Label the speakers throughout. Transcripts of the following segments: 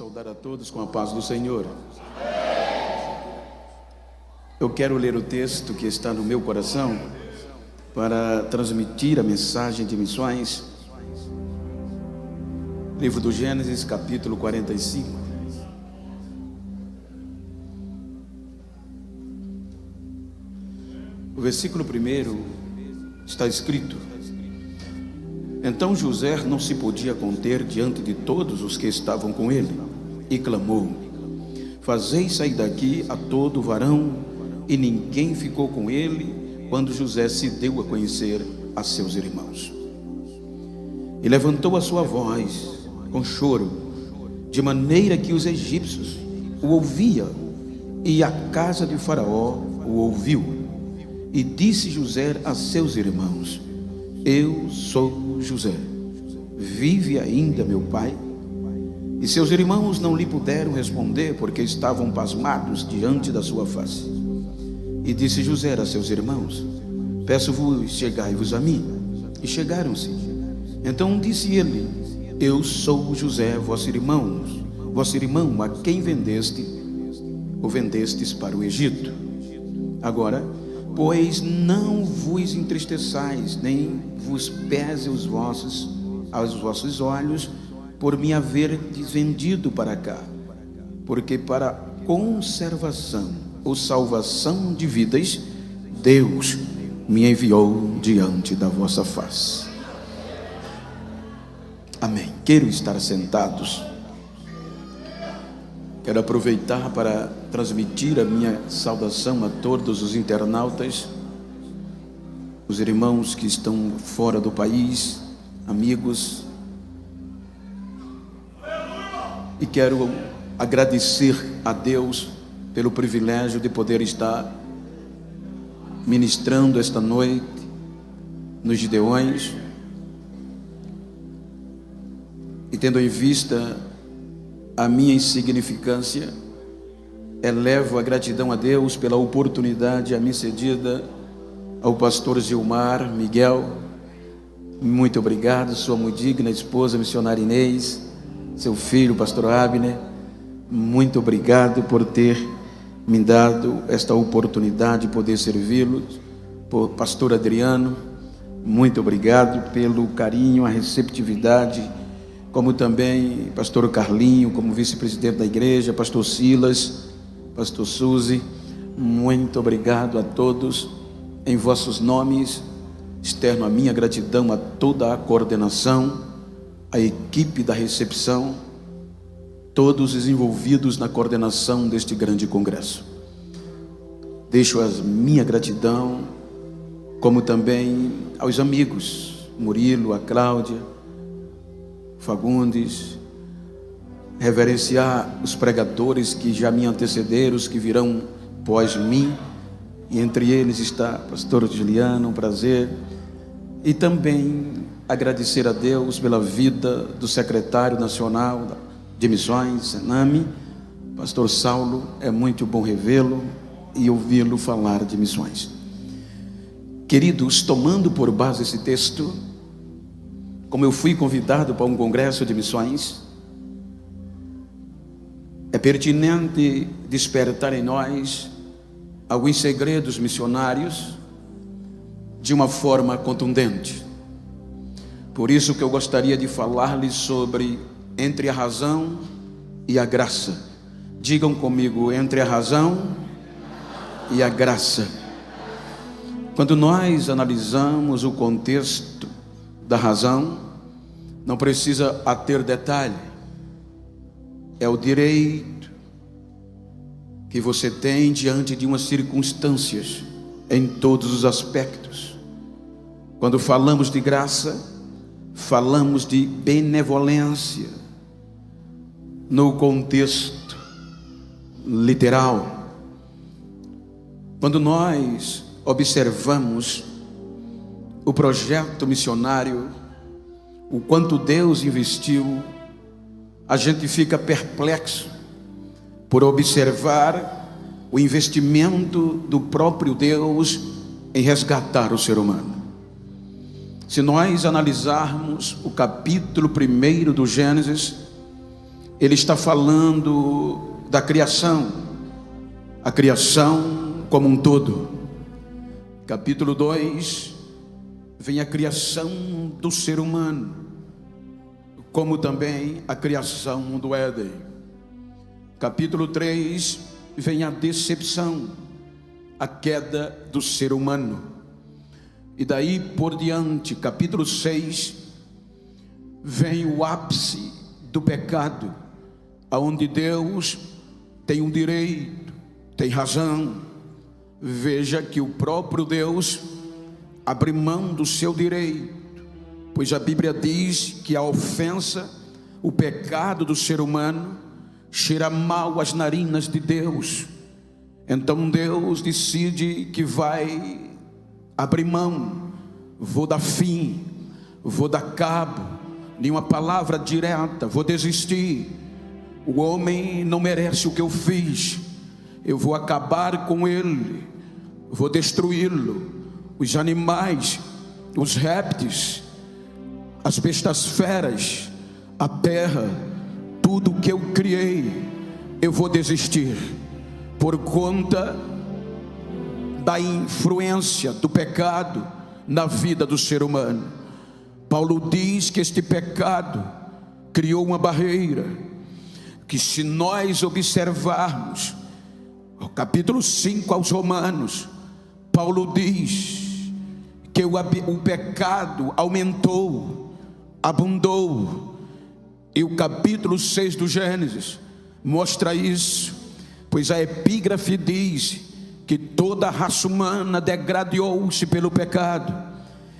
Speaker 1: Saudar a todos com a paz do Senhor. Eu quero ler o texto que está no meu coração para transmitir a mensagem de missões. Livro do Gênesis, capítulo 45. O versículo 1 está escrito: Então José não se podia conter diante de todos os que estavam com ele, e clamou: Fazei sair daqui a todo varão. E ninguém ficou com ele quando José se deu a conhecer a seus irmãos. E levantou a sua voz com choro, de maneira que os egípcios o ouviam, e a casa de Faraó o ouviu. E disse José a seus irmãos: Eu sou José. Vive ainda meu pai? E seus irmãos não lhe puderam responder, porque estavam pasmados diante da sua face. E disse José a seus irmãos: Peço-vos, chegai-vos a mim. E chegaram-se. Então disse ele: Eu sou José, vosso irmão, a quem o vendestes para o Egito. Agora, pois não vos entristeçais, nem vos pese aos vossos olhos, por me haver vendido para cá, porque para conservação ou salvação de vidas, Deus me enviou diante da vossa face. Amém. Quero estar sentados. Quero aproveitar para transmitir a minha saudação a todos os internautas, os irmãos que estão fora do país, amigos. E quero agradecer a Deus pelo privilégio de poder estar ministrando esta noite nos Gideões, e tendo em vista a minha insignificância, elevo a gratidão a Deus pela oportunidade a mim cedida ao pastor Gilmar Miguel. Muito obrigado, sua muito digna esposa missionária Inês, seu filho pastor Abner, muito obrigado por ter me dado esta oportunidade de poder servi-los. Por pastor Adriano, muito obrigado pelo carinho, a receptividade, como também pastor Carlinho, como vice-presidente da igreja, pastor Silas, pastor Suzy, muito obrigado a todos, em vossos nomes. Externo a minha gratidão a toda a coordenação, a equipe da recepção, todos os envolvidos na coordenação deste grande congresso. Deixo a minha gratidão, como também aos amigos, Murilo, a Cláudia, Fagundes, reverenciar os pregadores que já me antecederam, os que virão pós mim, e entre eles está pastor Juliano, um prazer, e também agradecer a Deus pela vida do secretário nacional de missões, Senami, pastor Saulo. É muito bom revê-lo e ouvi-lo falar de missões. Queridos, tomando por base esse texto, como eu fui convidado para um congresso de missões, é pertinente despertar em nós alguns segredos missionários de uma forma contundente. Por isso que eu gostaria de falar-lhes sobre entre a razão e a graça. Digam comigo: entre a razão e a graça. Quando nós analisamos o contexto da razão, não precisa ater detalhe. É o direito que você tem diante de umas circunstâncias, em todos os aspectos. Quando falamos de graça, falamos de benevolência no contexto literal. Quando nós observamos o projeto missionário, o quanto Deus investiu, a gente fica perplexo por observar o investimento do próprio Deus em resgatar o ser humano. Se nós analisarmos o capítulo 1 do Gênesis, ele está falando da criação, a criação como um todo. Capítulo 2, vem a criação do ser humano, como também a criação do Éden. Capítulo 3, vem a decepção, a queda do ser humano. E daí por diante, capítulo 6, vem o ápice do pecado, aonde Deus tem um direito, tem razão. Veja que o próprio Deus abre mão do seu direito, pois a Bíblia diz que a ofensa, o pecado do ser humano, cheira mal às narinas de Deus. Então Deus decide que vai abrir mão, vou dar fim, vou dar cabo, nenhuma palavra direta, vou desistir. O homem não merece o que eu fiz, eu vou acabar com ele, vou destruí-lo. Os animais, os répteis, as bestas feras, a terra, tudo que eu criei, eu vou desistir, por conta da influência do pecado na vida do ser humano. Paulo diz que este pecado criou uma barreira, que se nós observarmos o capítulo 5 aos Romanos, Paulo diz que o pecado aumentou, abundou, e o capítulo 6 do Gênesis mostra isso, pois a epígrafe diz que toda a raça humana degradou-se pelo pecado.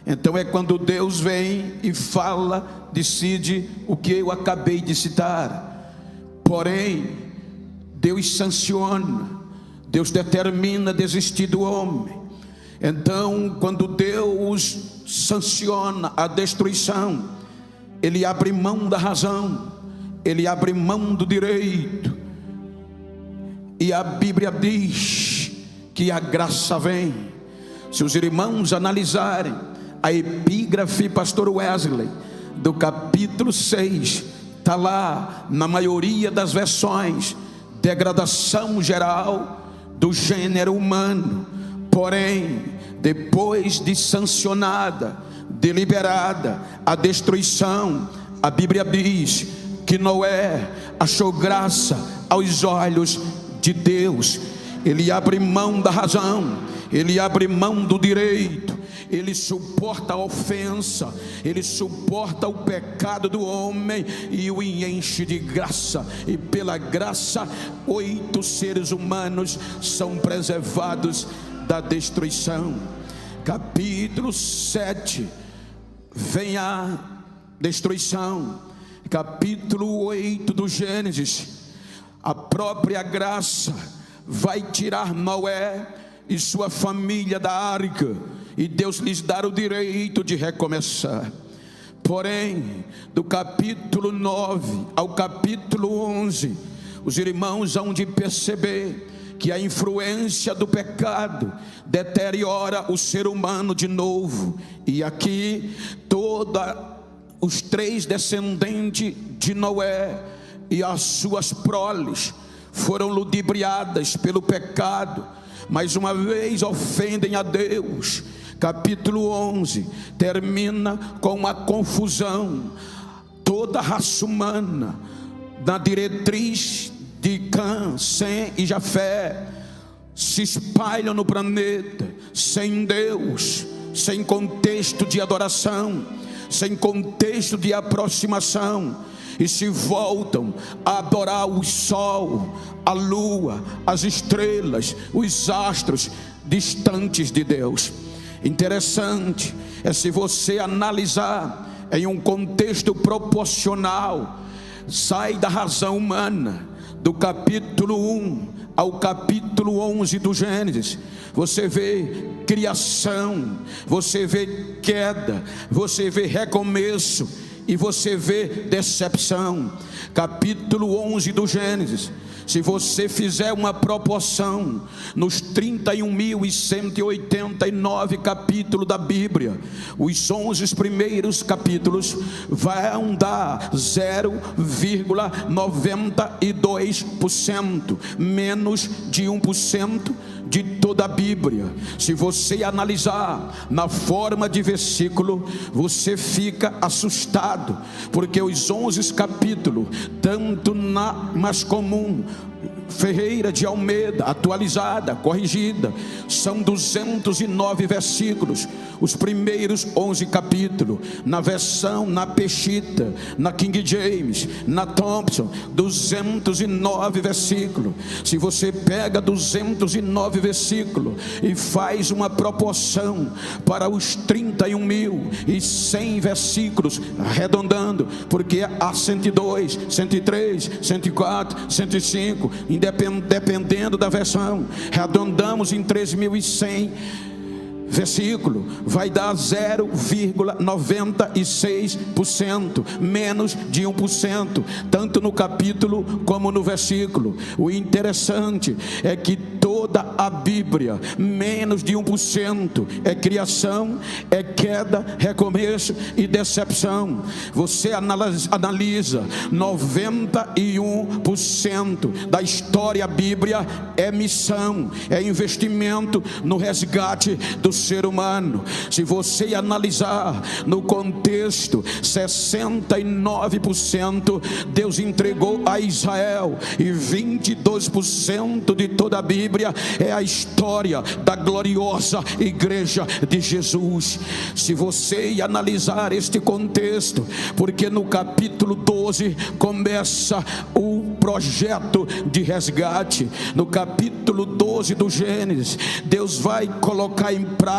Speaker 1: Então é quando Deus vem e fala, decide o que eu acabei de citar. Porém, Deus sanciona, Deus determina desistir do homem. Então, quando Deus sanciona a destruição, Ele abre mão da razão, Ele abre mão do direito. E a Bíblia diz que a graça vem. Se os irmãos analisarem a epígrafe pastor Wesley do capítulo 6, está lá na maioria das versões, degradação geral do gênero humano. Porém, depois de sancionada, deliberada a destruição, a Bíblia diz que Noé achou graça aos olhos de Deus. Ele abre mão da razão, ele abre mão do direito, ele suporta a ofensa, ele suporta o pecado do homem e o enche de graça. E pela graça, 8 seres humanos são preservados da destruição. Capítulo 7, vem a destruição. Capítulo 8 do Gênesis, a própria graça vai tirar Noé e sua família da arca, e Deus lhes dá o direito de recomeçar. Porém, do capítulo 9 ao capítulo 11, os irmãos hão de perceber que a influência do pecado deteriora o ser humano de novo. E aqui os 3 descendentes de Noé e as suas proles foram ludibriadas pelo pecado, mais uma vez ofendem a Deus. Capítulo 11 termina com uma confusão. Toda a raça humana, na diretriz de Cã, Sem e Jafé, se espalham no planeta sem Deus, sem contexto de adoração, sem contexto de aproximação, e se voltam a adorar o sol, a lua, as estrelas, os astros distantes de Deus. Interessante é se você analisar em um contexto proporcional, sai da razão humana, do capítulo 1 ao capítulo 11 do Gênesis, você vê criação, você vê queda, você vê recomeço. e você vê decepção. Capítulo 11 do Gênesis, se você fizer uma proporção nos 31.189 capítulos da Bíblia, os 11 primeiros capítulos vão dar 0,92%, menos de 1% de toda a Bíblia. Se você analisar na forma de versículo, você fica assustado, porque os 11 capítulos, tanto na mais comum, Ferreira de Almeida, atualizada, corrigida, são 209 versículos, os primeiros 11 capítulos. Na versão, na Peshitta, na King James, na Thompson, 209 versículos. Se você pega 209 versículos e faz uma proporção para os 31.100 versículos, arredondando, porque há 102, 103, 104, 105, dependendo da versão, arredondamos em 3.100 versículo, vai dar 0,96%, menos de 1%, tanto no capítulo como no versículo. O interessante é que toda a Bíblia, menos de 1%, é criação, é queda, recomeço e decepção. Você analisa 91% da história bíblia é missão, é investimento no resgate do ser humano. Se você analisar no contexto, 69% Deus entregou a Israel, e 22% de toda a Bíblia é a história da gloriosa igreja de Jesus. Se você analisar este contexto, porque no capítulo 12 começa o projeto de resgate. No capítulo 12 do Gênesis, Deus vai colocar em prática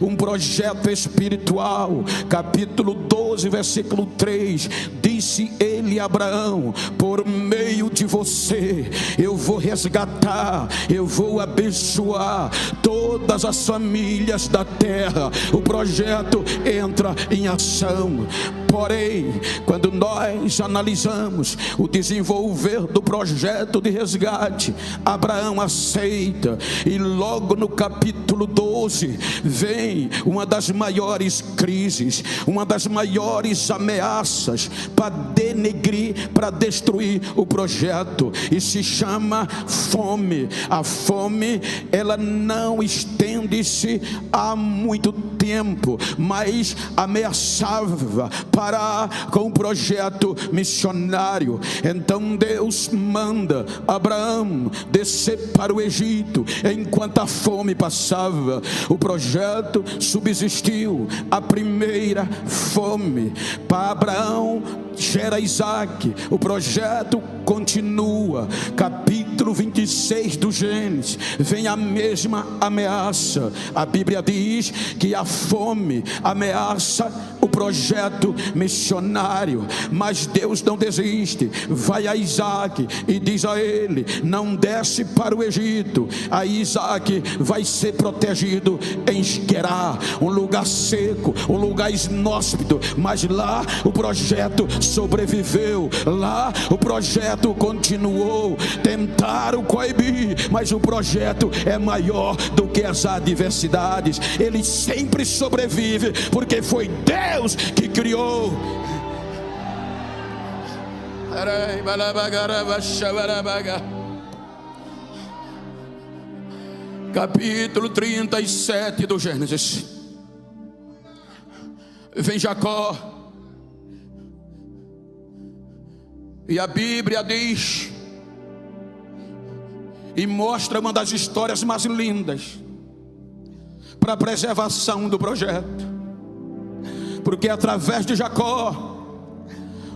Speaker 1: um projeto espiritual. Capítulo 12, versículo 3, disse ele a Abraão: por meio de você eu vou resgatar, eu vou abençoar todas as famílias da terra. O projeto entra em ação. Porém, quando nós analisamos o desenvolver do projeto de resgate, Abraão aceita, e logo no capítulo 12 vem uma das maiores crises, uma das maiores ameaças para denegrir, para destruir o projeto, e se chama fome. A fome, ela não estende-se há muito tempo, mas ameaçava parar com o projeto missionário. Então Deus manda Abraão descer para o Egito. Enquanto a fome passava, o projeto subsistiu. A primeira fome para Abraão gera Isaac, o projeto continua. Capítulo 26 do Gênesis, vem a mesma ameaça. A Bíblia diz que a fome ameaça o projeto missionário, mas Deus não desiste. Vai a Isaac e diz a ele: não desce para o Egito. Aí Isaac vai ser protegido em Gerar, um lugar seco, um lugar inóspito, mas lá o projeto sobreviveu, lá o projeto continuou. Tentaram coibir, mas o projeto é maior do que as adversidades. Ele sempre sobrevive, porque foi Deus que criou. Capítulo 37 do Gênesis, vem Jacó, e a Bíblia diz, e mostra uma das histórias mais lindas para a preservação do projeto, porque através de Jacó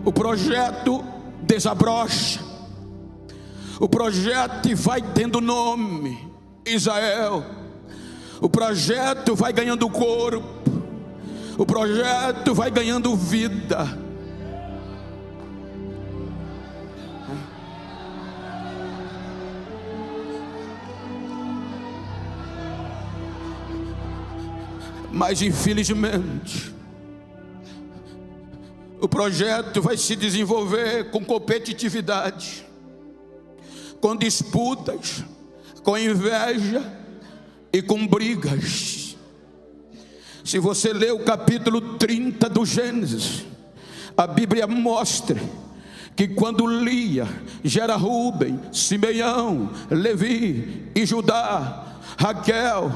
Speaker 1: o projeto desabrocha, o projeto vai tendo nome, Israel. O projeto vai ganhando corpo, o projeto vai ganhando vida. Mas infelizmente O projeto vai se desenvolver com competitividade, com disputas, com inveja e com brigas. Se você ler o capítulo 30 do Gênesis, a Bíblia mostra que quando Lia gera Rúben, Simeão, Levi e Judá, Raquel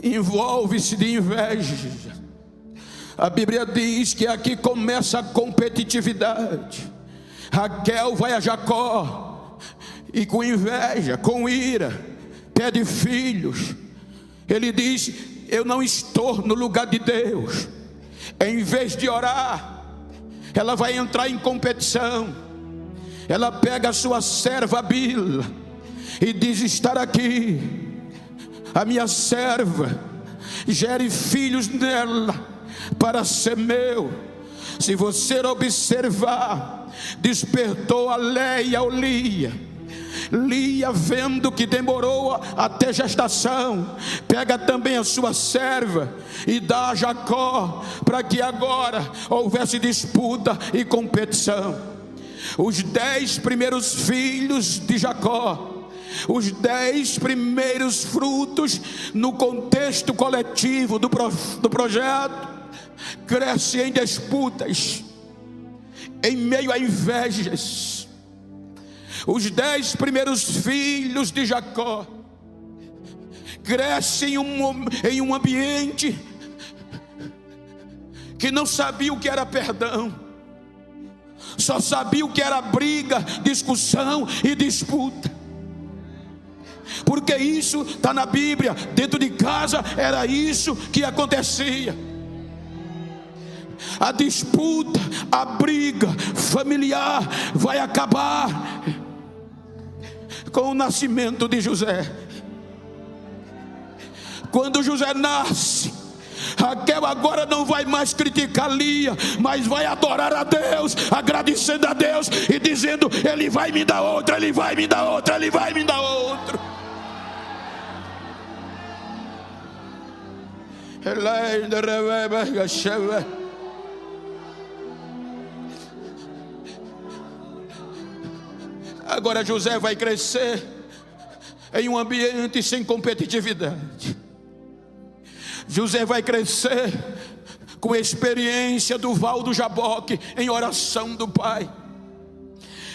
Speaker 1: envolve-se de inveja. A Bíblia diz que aqui começa a competitividade. Raquel vai a Jacó e com inveja, com ira, pede filhos. Ele diz: eu não estou no lugar de Deus. Em vez de orar, ela vai entrar em competição. Ela pega a sua serva Bila e diz: estar aqui, a minha serva, gere filhos nela para ser meu. Se você observar, despertou a Leia ou Lia. Lia, vendo que demorou até gestação, pega também a sua serva e dá a Jacó, para que agora houvesse disputa e competição. Os 10 primeiros filhos de Jacó, os 10 primeiros frutos no contexto coletivo do projeto, crescem em disputas, em meio a invejas. Os 10 primeiros filhos de Jacó crescem em um ambiente que não sabia o que era perdão, só sabia o que era briga, discussão e disputa. Porque isso está na Bíblia. Dentro de casa era isso que acontecia. A disputa, a briga familiar vai acabar com o nascimento de José. Quando José nasce, Raquel agora não vai mais criticar Lia, mas vai adorar a Deus, agradecendo a Deus e dizendo: Ele vai me dar outra, Ele vai me dar outra, Ele vai me dar outra. Agora José vai crescer em um ambiente sem competitividade. José vai crescer com a experiência do Val do Jaboque em oração do pai.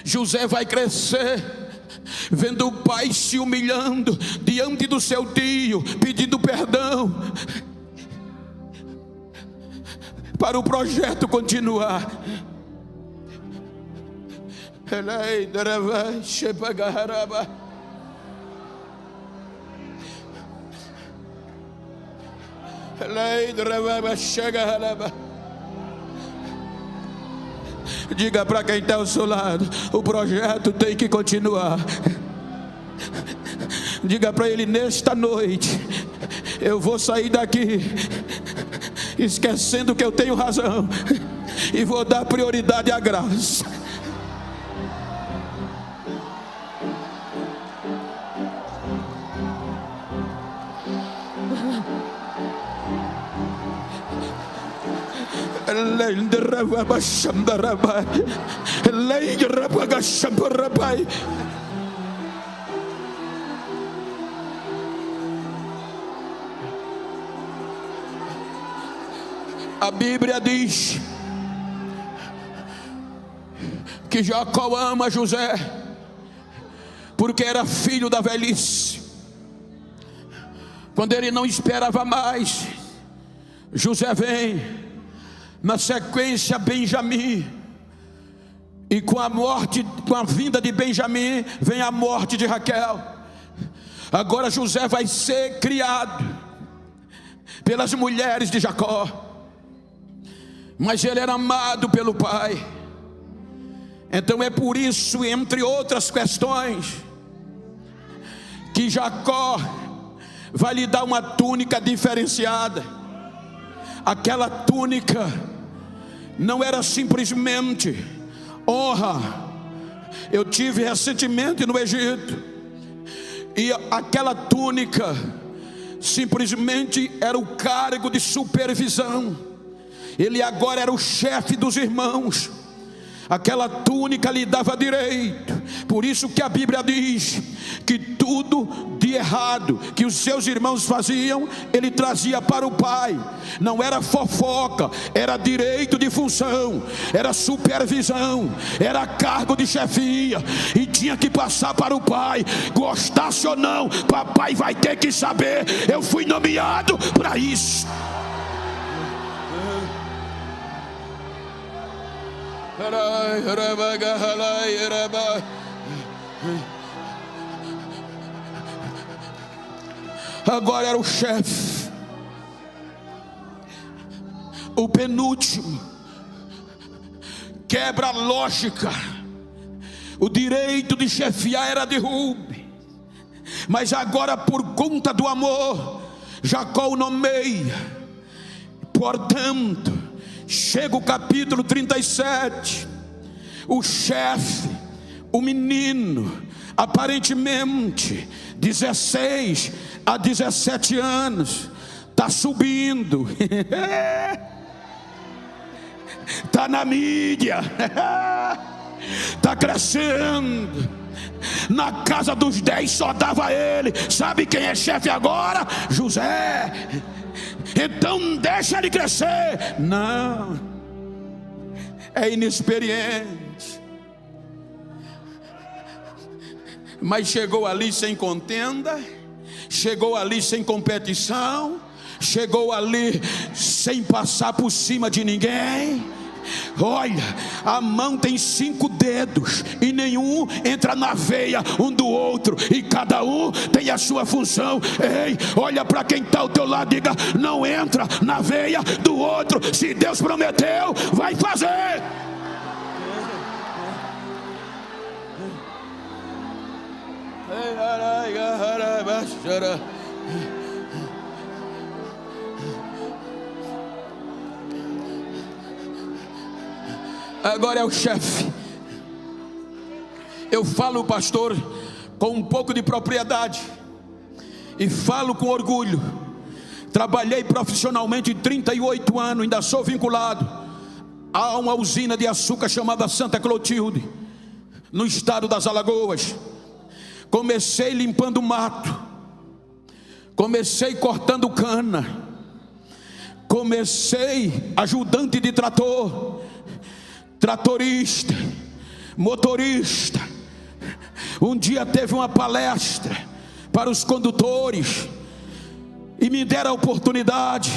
Speaker 1: José vai crescer vendo o pai se humilhando diante do seu tio, pedindo perdão, para o projeto continuar. Diga para quem está ao seu lado: o projeto tem que continuar. Diga para ele: nesta noite eu vou sair daqui esquecendo que eu tenho razão e vou dar prioridade à graça. A Bíblia diz que Jacó ama José porque era filho da velhice. Quando ele não esperava mais, José vem. Na sequência, Benjamim. E com a vinda de Benjamim, vem a morte de Raquel. Agora José vai ser criado pelas mulheres de Jacó, mas ele era amado pelo pai. Então é por isso, entre outras questões, que Jacó vai lhe dar uma túnica diferenciada. Aquela túnica não era simplesmente honra. Eu tive recentemente no Egito, e aquela túnica simplesmente era o cargo de supervisão. Ele agora era o chefe dos irmãos. Aquela túnica lhe dava direito. Por isso que a Bíblia diz que tudo de errado que os seus irmãos faziam, ele trazia para o pai. Não era fofoca, era direito de função, era supervisão, era cargo de chefia, e tinha que passar para o pai. Gostasse ou não, papai vai ter que saber, eu fui nomeado para isso. Agora era o chefe, o penúltimo. Quebra a lógica. O direito de chefiar era de Rubem, mas agora, por conta do amor, Jacó o nomeia. Portanto, chega o capítulo 37. O chefe, o menino, aparentemente 16 a 17 anos, está subindo, está na mídia, está crescendo. Na casa dos 10 só dava ele. Sabe quem é chefe agora? José. Então deixa ele crescer. Não, é inexperiente. Mas chegou ali sem contenda, chegou ali sem competição, chegou ali sem passar por cima de ninguém. Olha, a mão tem 5 dedos e nenhum entra na veia um do outro, e cada um tem a sua função. Ei, olha para quem está ao teu lado, diga: não entra na veia do outro. Se Deus prometeu, vai fazer. Agora é o chefe. Eu falo, pastor, com um pouco de propriedade e falo com orgulho. Trabalhei profissionalmente 38 anos, ainda sou vinculado a uma usina de açúcar chamada Santa Clotilde, no estado das Alagoas. Comecei limpando mato, comecei cortando cana, comecei ajudante de trator, tratorista, motorista. Um dia teve uma palestra para os condutores e me deram a oportunidade.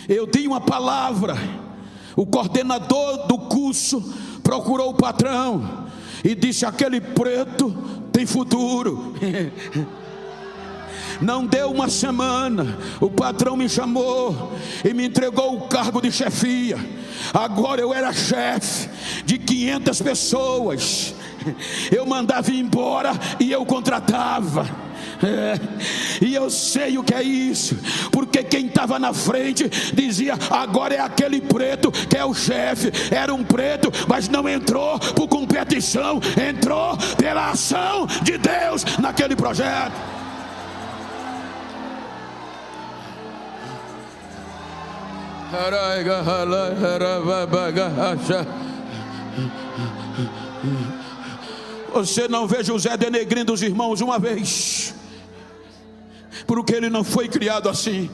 Speaker 1: Eu dei uma palavra. O coordenador do curso procurou o patrão e disse: aquele preto tem futuro. Não deu uma semana, o patrão me chamou e me entregou o cargo de chefia. Agora eu era chefe de 500 pessoas. Eu mandava ir embora e eu contratava. E eu sei o que é isso, porque quem estava na frente dizia: agora é aquele preto que é o chefe. Era um preto, mas não entrou por competição, entrou pela ação de Deus naquele projeto. Você não vê José denegrindo os irmãos uma vez, porque ele não foi criado assim.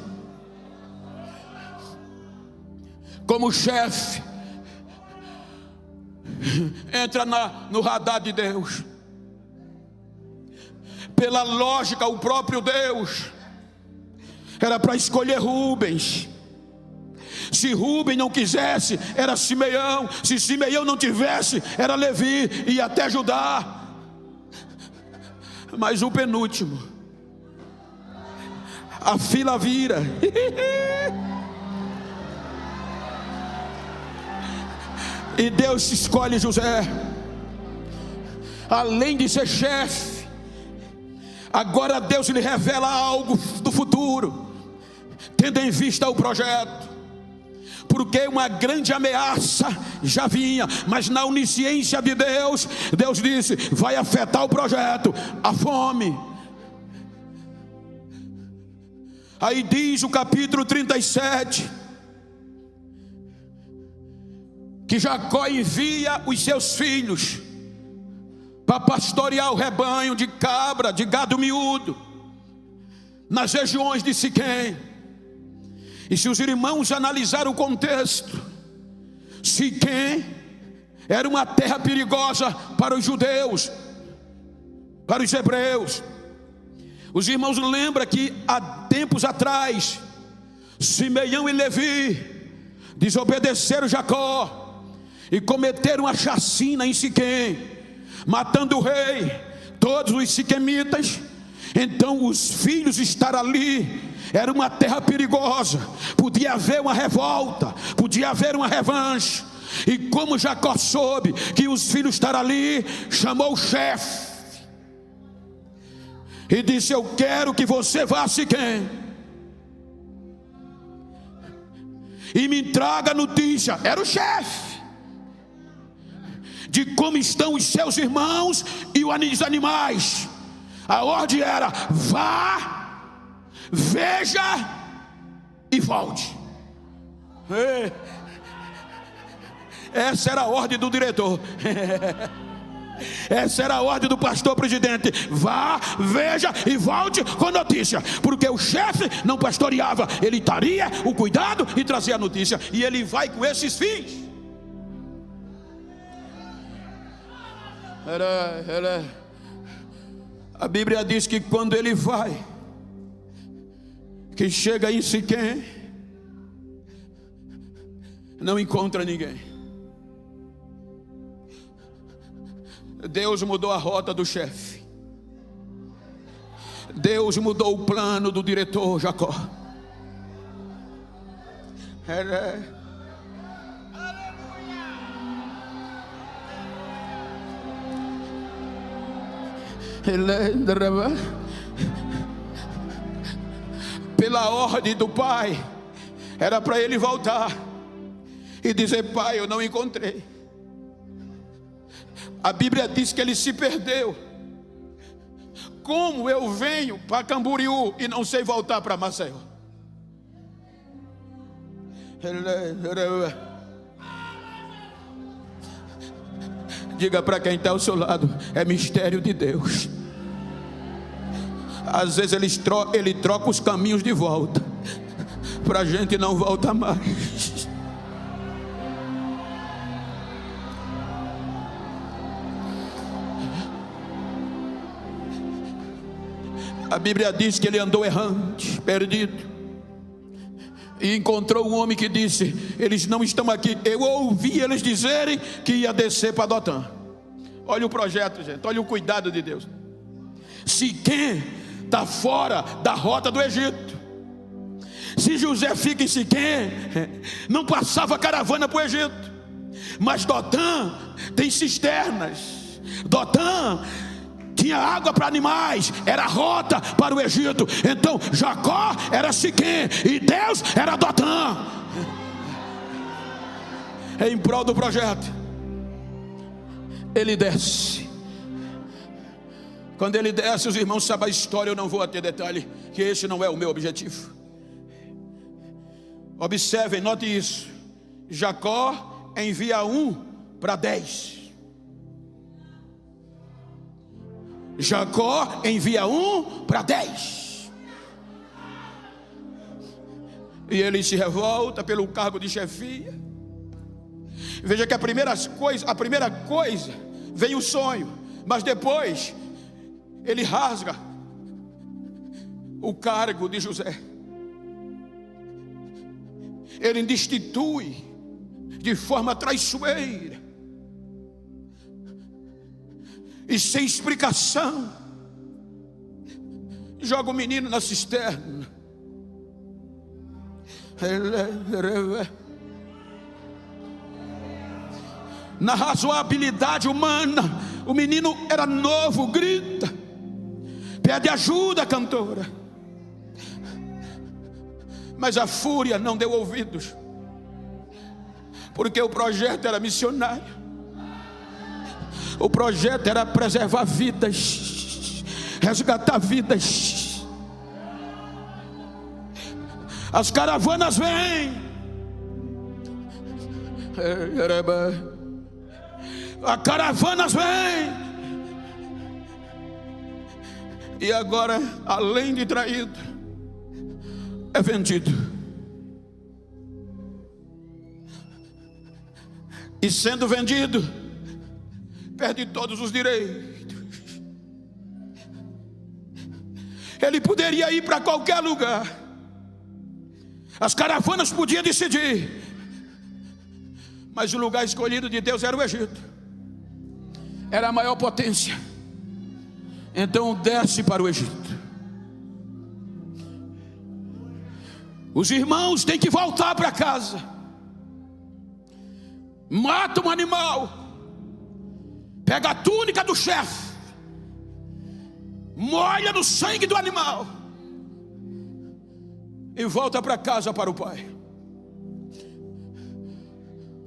Speaker 1: Como chefe, entra no radar de Deus. Pela lógica, o próprio Deus era para escolher Rubens. Se Rubem não quisesse, era Simeão. Se Simeão não tivesse, era Levi e até Judá. Mas o penúltimo, a fila vira. E Deus escolhe José. Além de ser chefe, agora Deus lhe revela algo do futuro, tendo em vista o projeto. Porque uma grande ameaça já vinha, mas na onisciência de Deus, Deus disse: vai afetar o projeto, a fome. Aí diz o capítulo 37: que Jacó envia os seus filhos para pastorear o rebanho de cabra, de gado miúdo, nas regiões de Siquém. E se os irmãos analisarem o contexto, Siquém era uma terra perigosa para os judeus, para os hebreus. Os irmãos lembram que há tempos atrás, Simeão e Levi desobedeceram Jacó e cometeram a chacina em Siquém, matando o rei, todos os siquemitas. Então os filhos estar ali era uma terra perigosa, podia haver uma revolta, podia haver uma revanche. E como Jacó soube que os filhos estavam ali, chamou o chefe e disse: eu quero que você vá a Siquém e me traga notícia. Era o chefe, de como estão os seus irmãos e os animais. A ordem era: vá, veja e volte. Essa era a ordem do diretor. Essa era a ordem do pastor presidente: vá, veja e volte com notícia. Porque o chefe não pastoreava, ele daria o cuidado e trazia a notícia. E ele vai com esses fins. A Bíblia diz que quando ele vai, que chega em Siquém, não encontra ninguém. Deus mudou a rota do chefe. Deus mudou o plano do diretor Jacó. Pela ordem do pai, era para ele voltar e dizer: pai, eu não encontrei. A Bíblia diz que ele se perdeu. Como eu venho para Camboriú e não sei voltar para Maceió? Diga para quem está ao seu lado: é mistério de Deus. Às vezes ele troca os caminhos de volta, para a gente não voltar mais. A Bíblia diz que ele andou errante, perdido, e encontrou um homem que disse: eles não estão aqui. Eu ouvi eles dizerem que ia descer para Dotã. Olha o projeto, gente, olha o cuidado de Deus. Siquém está fora da rota do Egito. Se José fica em Siquém, não passava caravana para o Egito. Mas Dotã tem cisternas. Dotã tinha água para animais, era rota para o Egito. Então Jacó era Siquém e Deus era Dotã. Em prol do projeto, ele desce. Quando ele desce, os irmãos sabem a história. Eu não vou ter detalhe, que esse não é o meu objetivo. Observem, note isso. Jacó envia 1 para 10. Jacó envia 1 para 10. E ele se revolta pelo cargo de chefia. Veja que a primeira coisa vem o sonho, mas depois ele rasga o cargo de José. Ele destitui de forma traiçoeira e sem explicação. Joga o menino na cisterna. Na razoabilidade humana, o menino era novo, grita, pede ajuda, cantora. Mas a fúria não deu ouvidos, porque o projeto era missionário. O projeto era preservar vidas, resgatar vidas. As caravanas vêm, A caravana vem. E agora, além de traído, é vendido. E sendo vendido, perde todos os direitos. Ele poderia ir para qualquer lugar. As caravanas podiam decidir. Mas o lugar escolhido de Deus era o Egito. Era a maior potência. Então desce para o Egito. Os irmãos têm que voltar para casa. Mata um animal. Pega a túnica do chefe. Molha no sangue do animal. E volta para casa para o pai.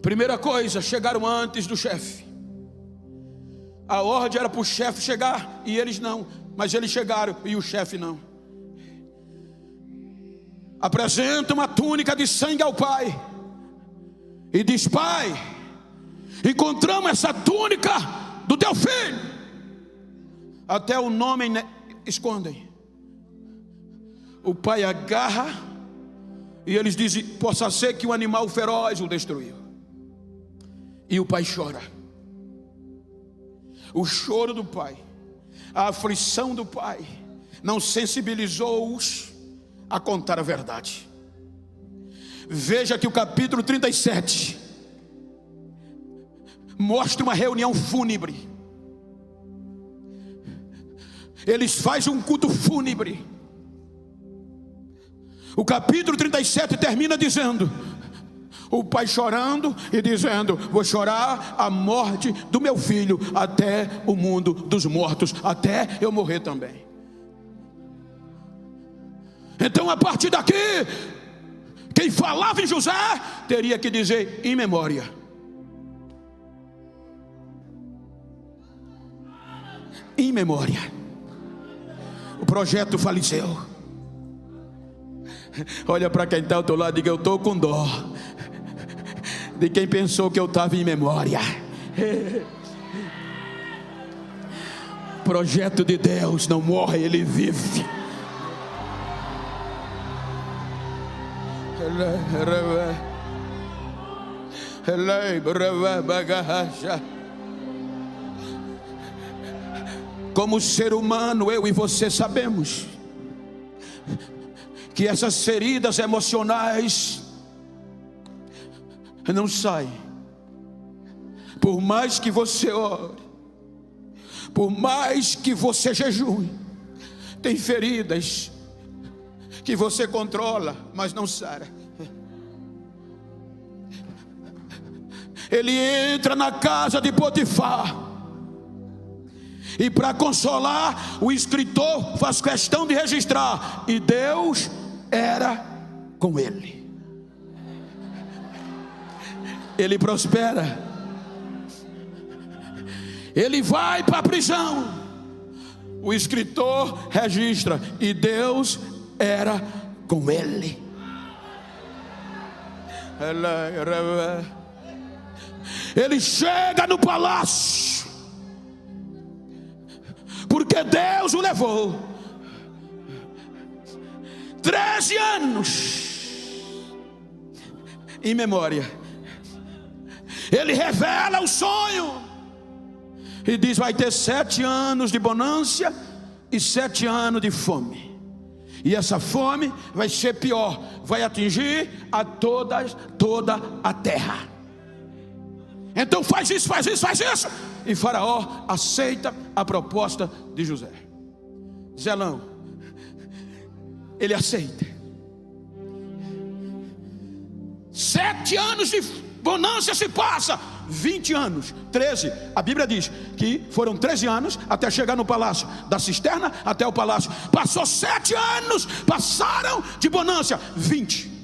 Speaker 1: Primeira coisa, chegaram antes do chefe. A ordem era para o chefe chegar e eles não. Mas eles chegaram e o chefe não. Apresenta uma túnica de sangue ao pai. E diz: pai, encontramos essa túnica do teu filho. Até o nome escondem. O pai agarra e eles dizem: possa ser que um animal feroz o destruiu. E o pai chora. O choro do pai, a aflição do pai, não sensibilizou-os a contar a verdade. Veja que o capítulo 37 mostra uma reunião fúnebre. Eles fazem um culto fúnebre. O capítulo 37 termina dizendo: o pai chorando e dizendo: vou chorar a morte do meu filho até o mundo dos mortos, até eu morrer também. Então, a partir daqui, quem falava em José teria que dizer em memória. Em memória. O projeto faleceu. Olha para quem está ao teu lado e diga: eu estou com dó de quem pensou que eu estava em memória. Projeto de Deus não morre, ele vive. Como ser humano, eu e você sabemos que essas feridas emocionais não saem. Por mais que você ore, por mais que você jejue, tem feridas que você controla, mas não sara. Ele entra na casa de Potifar, e para consolar, o escritor faz questão de registrar: e Deus era com ele. Ele prospera. Ele vai para a prisão. O escritor registra: e Deus era com ele. Ele chega no palácio, porque Deus o levou 13 anos em memória. Ele revela o sonho e diz: vai ter 7 anos de bonança e 7 anos de fome. E essa fome vai ser pior, vai atingir a toda a terra. Então faz isso. E Faraó aceita a proposta de José. Zelão, ele aceita. 7 anos de bonança se passa, 20 anos, 13. A Bíblia diz que foram 13 anos até chegar no palácio, da cisterna até o palácio. Passou 7 anos, passaram de bonança 20.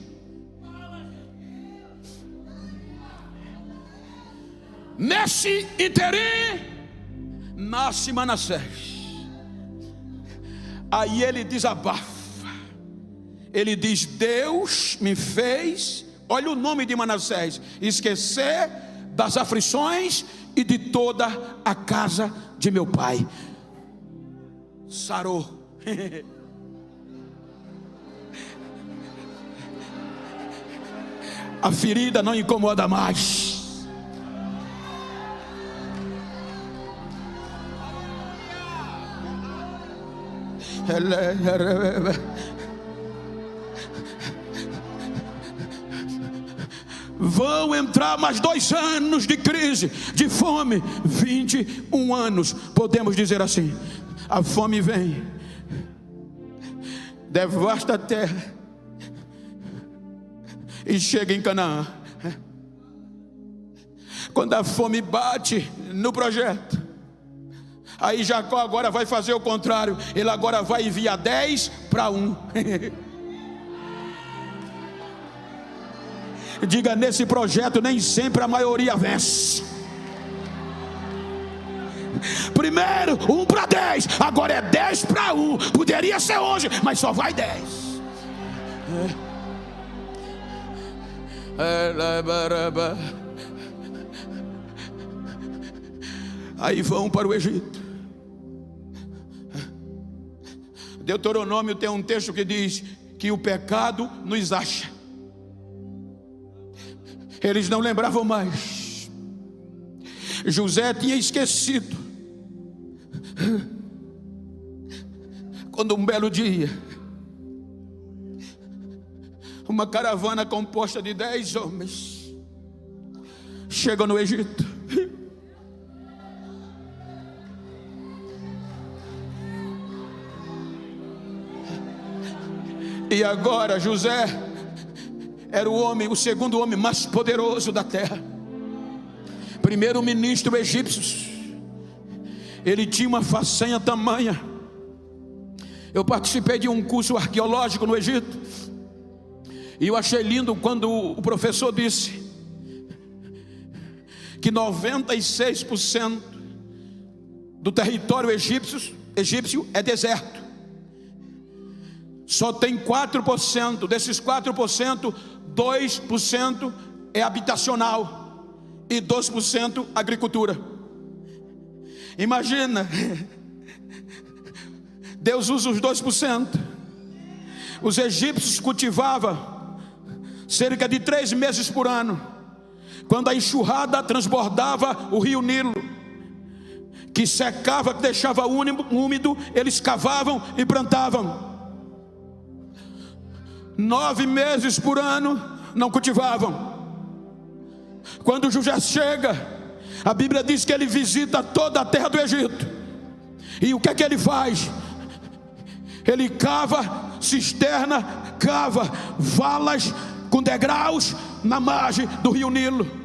Speaker 1: Nesse interim nasce Manassés. Aí ele desabafa. Ele diz: Deus me fez Olha o nome de Manassés: esquecer das aflições e de toda a casa de meu pai. Sarou. A ferida não incomoda mais. Vão entrar mais 2 anos de crise, de fome, 21 anos, podemos dizer assim. A fome vem, devasta a terra e chega em Canaã. Quando a fome bate no projeto, aí Jacó agora vai fazer o contrário. Ele agora vai enviar 10-1. Diga: nesse projeto nem sempre a maioria vence. Primeiro 1-10, agora é 10-1. Poderia ser hoje, mas só vai 10. Aí vão para o Egito. Deuteronômio tem um texto que diz que o pecado nos acha. Eles não lembravam mais. José tinha esquecido. Quando um belo dia, uma caravana composta de 10 homens chega no Egito. E agora José era o segundo homem mais poderoso da terra, primeiro-ministro egípcio. Ele tinha uma façanha tamanha. Eu participei de um curso arqueológico no Egito, e eu achei lindo quando o professor disse que 96% do território egípcio é deserto. Só tem 4%, desses 4%, 2% é habitacional e 2% agricultura. Imagina, Deus usa os 2%. Os egípcios cultivavam cerca de 3 meses por ano. Quando a enxurrada transbordava o rio Nilo, que secava, que deixava úmido, eles cavavam e plantavam. 9 meses por ano não cultivavam. Quando José chega, a Bíblia diz que ele visita toda a terra do Egito. E o que é que ele faz? Ele cava cisterna, cava valas com degraus na margem do rio Nilo.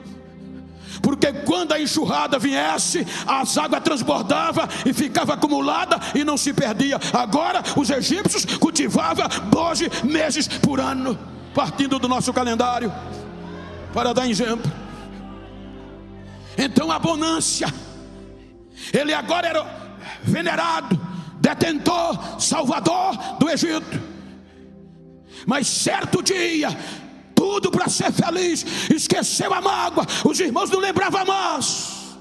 Speaker 1: Porque quando a enxurrada viesse, as águas transbordavam e ficava acumulada e não se perdia. Agora os egípcios cultivavam 12 meses por ano, partindo do nosso calendário, para dar exemplo. Então a bonância, ele agora era venerado, detentor, salvador do Egito. Mas certo dia, tudo para ser feliz, esqueceu a mágoa, os irmãos não lembravam mais.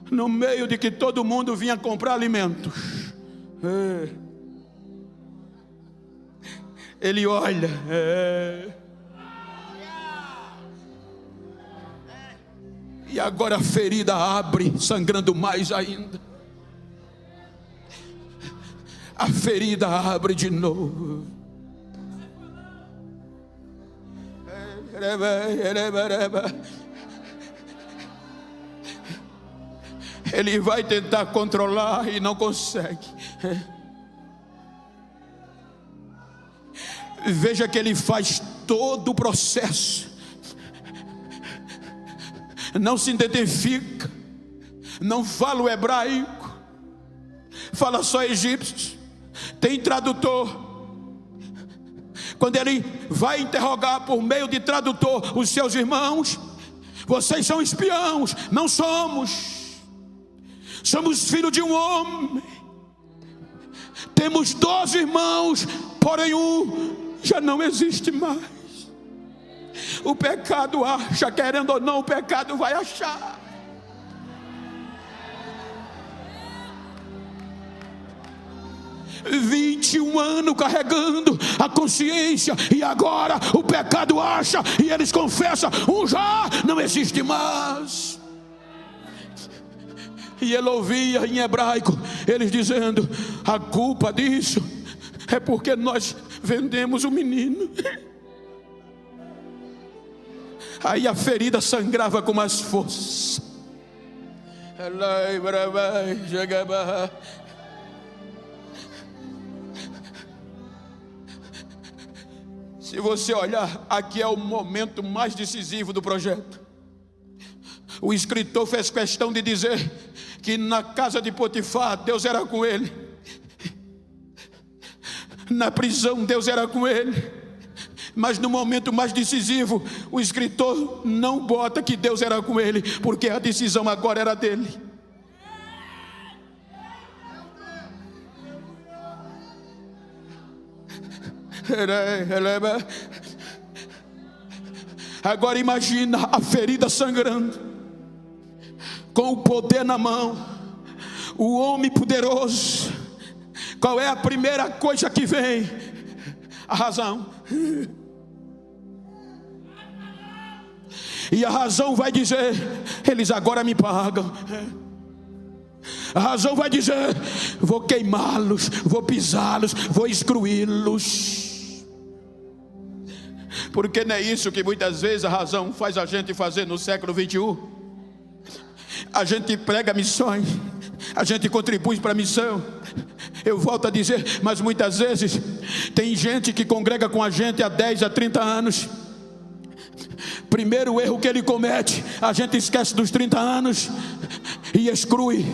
Speaker 1: No meio de que todo mundo vinha comprar alimentos, ele olha, e agora a ferida abre, sangrando mais ainda. A ferida abre de novo. Ele vai tentar controlar e não consegue. Veja que ele faz todo o processo. Não se identifica, não fala o hebraico, fala só egípcio. Tem tradutor. Quando ele vai interrogar por meio de tradutor os seus irmãos, vocês são espiãos. Não somos. Somos filhos de um homem. Temos 12 irmãos, porém um já não existe mais. O pecado acha, querendo ou não, o pecado vai achar. – 21 anos carregando a consciência, e agora o pecado acha, e eles confessam, já não existe mais. E ele ouvia em hebraico eles dizendo: a culpa disso é porque nós vendemos o menino. Aí a ferida sangrava com mais força. Se você olhar, aqui é o momento mais decisivo do projeto. O escritor fez questão de dizer que na casa de Potifar, Deus era com ele. Na prisão, Deus era com ele. Mas no momento mais decisivo, o escritor não bota que Deus era com ele, porque a decisão agora era dele. Agora imagina a ferida sangrando, com o poder na mão, o homem poderoso. Qual é a primeira coisa que vem? A razão. E a razão vai dizer: eles agora me pagam. A razão vai dizer: vou queimá-los, vou pisá-los, vou excluí-los. Porque não é isso que muitas vezes a razão faz a gente fazer no século 21? A gente prega missões, a gente contribui para a missão. Eu volto a dizer, mas muitas vezes tem gente que congrega com a gente há 10, há 30 anos. Primeiro erro que ele comete, a gente esquece dos 30 anos e exclui,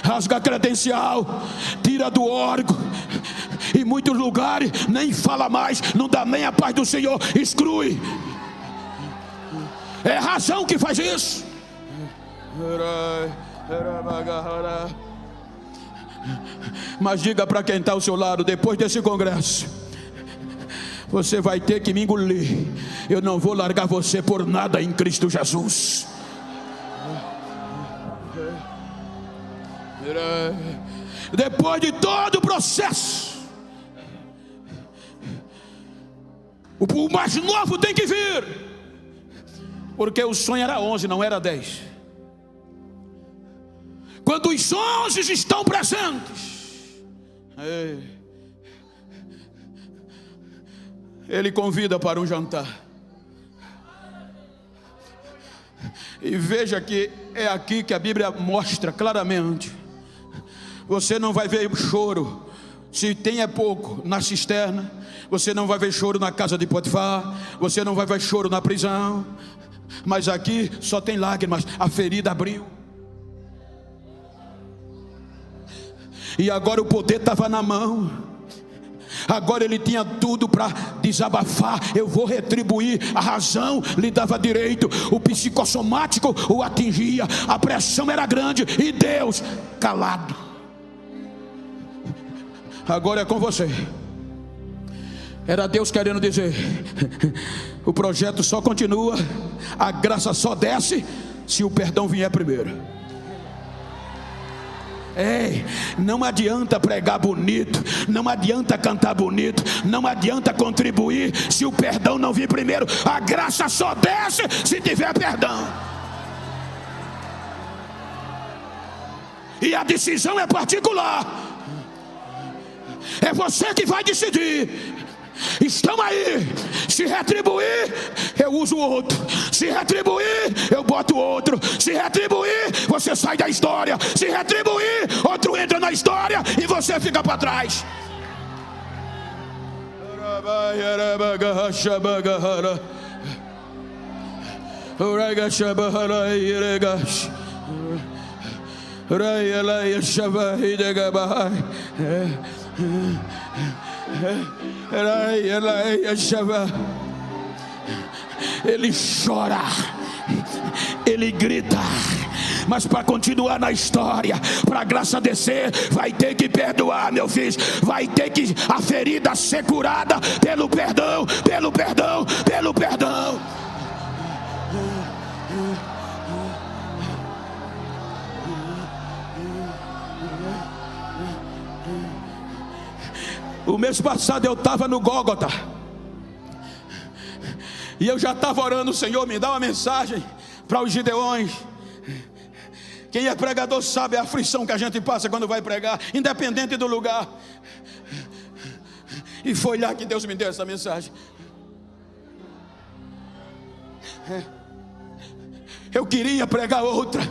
Speaker 1: rasga a credencial, tira do órgão. Em muitos lugares nem fala mais, não dá nem a paz do Senhor, exclui. É a razão que faz isso. Mas diga para quem está ao seu lado: depois desse congresso, você vai ter que me engolir. Eu não vou largar você por nada em Cristo Jesus. Depois de todo o processo, o mais novo tem que vir. Porque o sonho era 11, não era 10. Quando os 11 estão presentes, ele convida para um jantar. E veja que é aqui que a Bíblia mostra claramente: você não vai ver choro, se tem é pouco, na cisterna. Você não vai ver choro na casa de Potifar. Você não vai ver choro na prisão. Mas aqui só tem lágrimas. A ferida abriu. E agora o poder estava na mão. Agora ele tinha tudo para desabafar. Eu vou retribuir. A razão lhe dava direito, o psicossomático o atingia, a pressão era grande, e Deus calado. Agora é com você. Era Deus querendo dizer: o projeto só continua, a graça só desce se o perdão vier primeiro. Ei, não adianta pregar bonito, não adianta cantar bonito, não adianta contribuir se o perdão não vir primeiro. A graça só desce se tiver perdão. E a decisão é particular. É você que vai decidir. Estão aí. Se retribuir, eu uso o outro. Se retribuir, eu boto o outro. Se retribuir, você sai da história. Se retribuir, outro entra na história e você fica para trás. Ele chora, ele grita, mas para continuar na história, para a graça descer, vai ter que perdoar, meu filho. Vai ter que a ferida ser curada pelo perdão, pelo perdão, pelo perdão. O mês passado eu estava no Gólgota, e eu já estava orando: Senhor, me dá uma mensagem para os gideões. Quem é pregador sabe a aflição que a gente passa quando vai pregar, independente do lugar. E foi lá que Deus me deu essa mensagem. Eu queria pregar outra.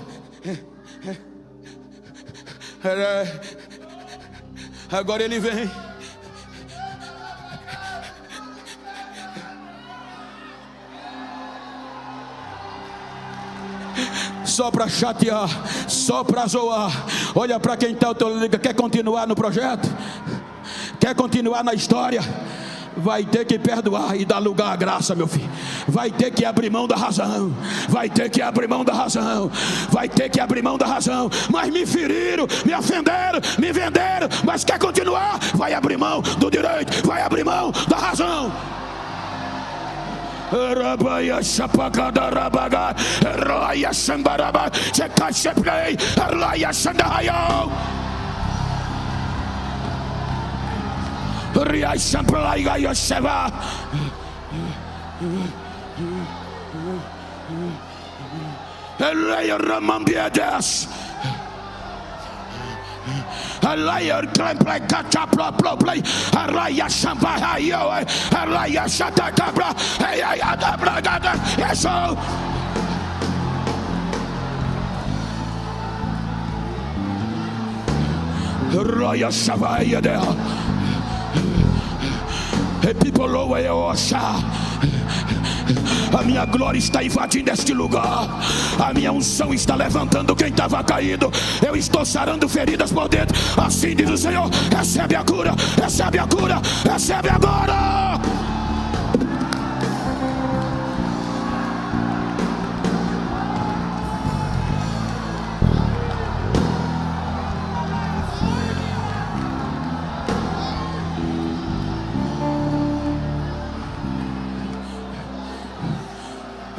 Speaker 1: Agora ele vem. Só para chatear, só para zoar. Olha para quem está ao teu lado, quer continuar no projeto? Quer continuar na história? Vai ter que perdoar e dar lugar à graça, meu filho. Vai ter que abrir mão da razão. Vai ter que abrir mão da razão. Vai ter que abrir mão da razão. Mas me feriram, me ofenderam, me venderam. Mas quer continuar? Vai abrir mão do direito. Vai abrir mão da razão. Rabaia chapagada rabaga, raia sambaraba, chekacheplei, raia sandayo. Ria champlai gaio cheva. Raia ramambiadas. Raia clemplei catapla play. Raia chambaio, raia chatakabra. Raia dabragada. Isso. Raia chavaia dela. Epipolou eu oxa. A minha glória está invadindo este lugar. A minha unção está levantando quem estava caído. Eu estou sarando feridas por dentro. Assim diz o Senhor: recebe a cura, recebe a cura, recebe agora.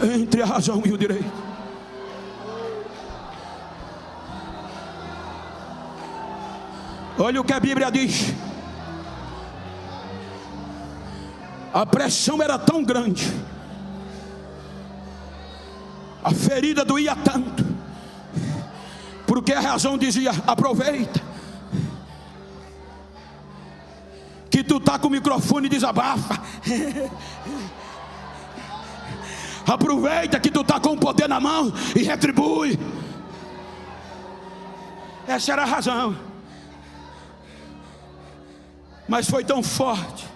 Speaker 1: Entre a razão e o direito. Olha o que a Bíblia diz. A pressão era tão grande, a ferida doía tanto, porque a razão dizia: aproveita que tu tá com o microfone e desabafa. Aproveita que tu está com o poder na mão e retribui. Essa era a razão. Mas foi tão forte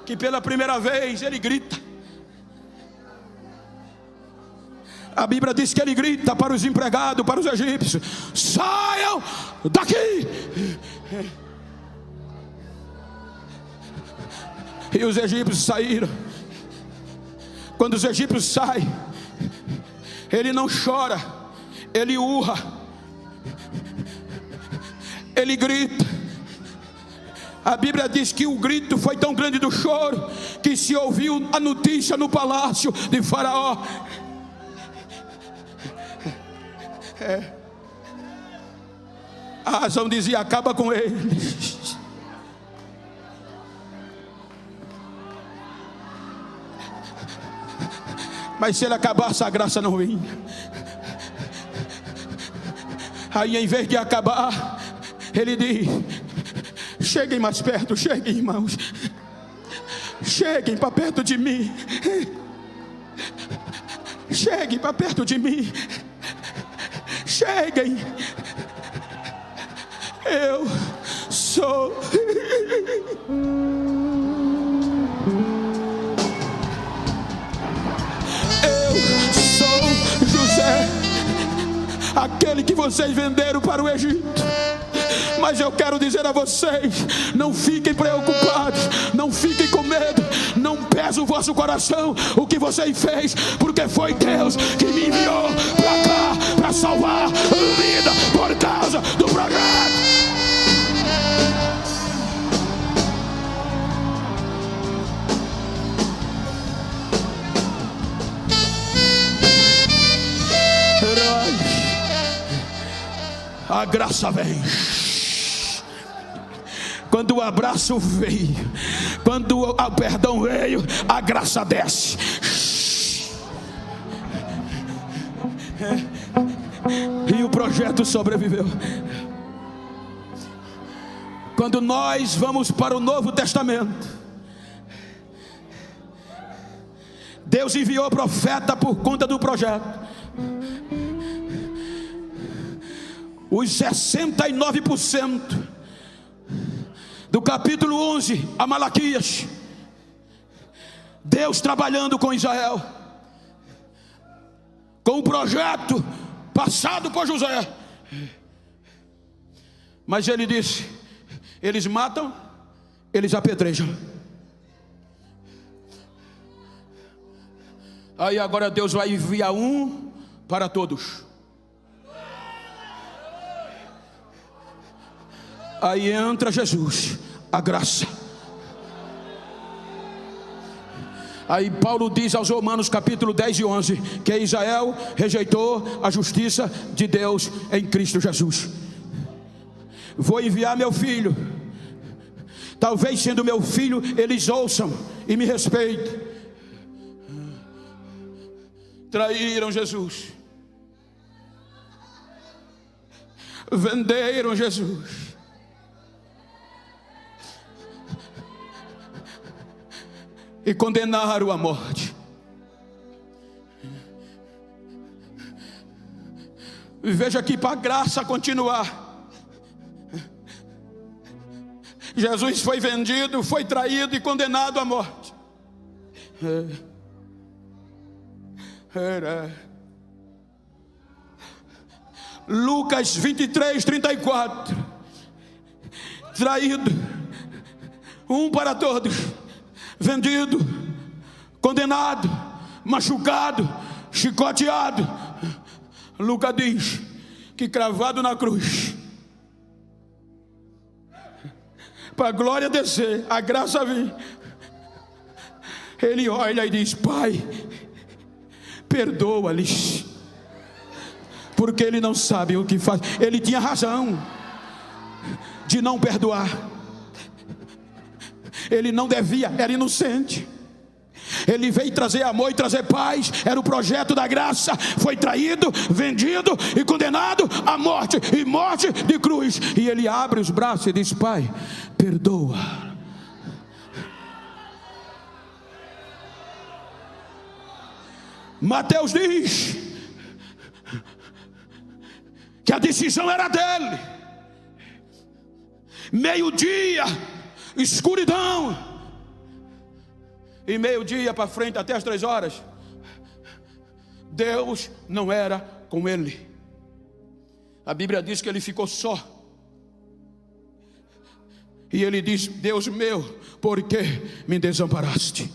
Speaker 1: que pela primeira vez ele grita. A Bíblia diz que ele grita para os empregados, para os egípcios: saiam daqui. E os egípcios saíram. Quando os egípcios saem, ele não chora, ele urra, ele grita. A Bíblia diz que o grito foi tão grande do choro que se ouviu a notícia no palácio de Faraó. A razão dizia: acaba com ele. Mas se ele acabasse, a graça não vinha. Aí, em vez de acabar, ele diz: cheguem mais perto, cheguem, irmãos. Cheguem para perto de mim. Cheguem para perto de mim. Cheguem. Eu sou. Aquele que vocês venderam para o Egito. Mas eu quero dizer a vocês: não fiquem preocupados, não fiquem com medo, não pesa o vosso coração o que você fez, porque foi Deus que me enviou para cá, para salvar vida por causa do projeto. A graça vem. Quando o abraço veio, quando o perdão veio, a graça desce. E o projeto sobreviveu. Quando nós vamos para o Novo Testamento, Deus enviou profeta por conta do projeto. Os 69% do capítulo 11 a Malaquias, Deus trabalhando com Israel, com o projeto passado por José. Mas ele disse: eles matam, eles apedrejam. Aí agora Deus vai enviar um para todos. Aí entra Jesus, a graça. Aí Paulo diz aos Romanos capítulo 10 e 11 que Israel rejeitou a justiça de Deus em Cristo Jesus. Vou enviar meu filho. Talvez sendo meu filho eles ouçam e me respeitem. Traíram Jesus, venderam Jesus, e condenaram à morte. E veja que para a graça continuar, Jesus foi vendido, foi traído e condenado à morte. Lucas 23, 34. Traído, um para todos, vendido, condenado, machucado, chicoteado. Lucas diz que cravado na cruz, para a glória descer, a graça vir, ele olha e diz: Pai, perdoa-lhes, porque ele não sabe o que faz. Ele tinha razão de não perdoar. Ele não devia, era inocente. Ele veio trazer amor e trazer paz. Era o projeto da graça. Foi traído, vendido e condenado à morte, e morte de cruz. E ele abre os braços e diz: Pai, perdoa. Mateus diz que a decisão era dele. Meio-dia, escuridão, e meio-dia para frente até as 3 horas, Deus não era com ele. A Bíblia diz que ele ficou só. E ele diz: Deus meu, por que me desamparaste?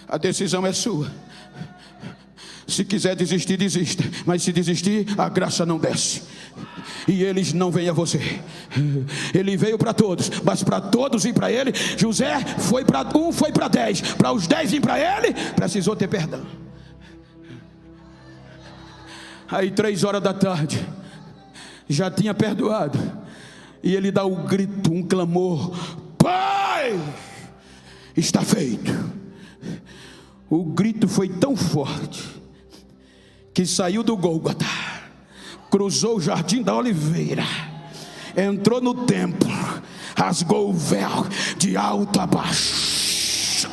Speaker 1: A decisão é sua. Se quiser desistir, desista. Mas se desistir, a graça não desce. E eles não vêm a você. Ele veio para todos, mas para todos ir para ele, José foi para um, foi para 10. Para os 10 vir para ele, precisou ter perdão. Aí 3 horas da tarde, já tinha perdoado. E ele dá um grito, um clamor: Pai, está feito. O grito foi tão forte que saiu do Gólgota, cruzou o Jardim da Oliveira, entrou no templo, rasgou o véu de alto a baixo.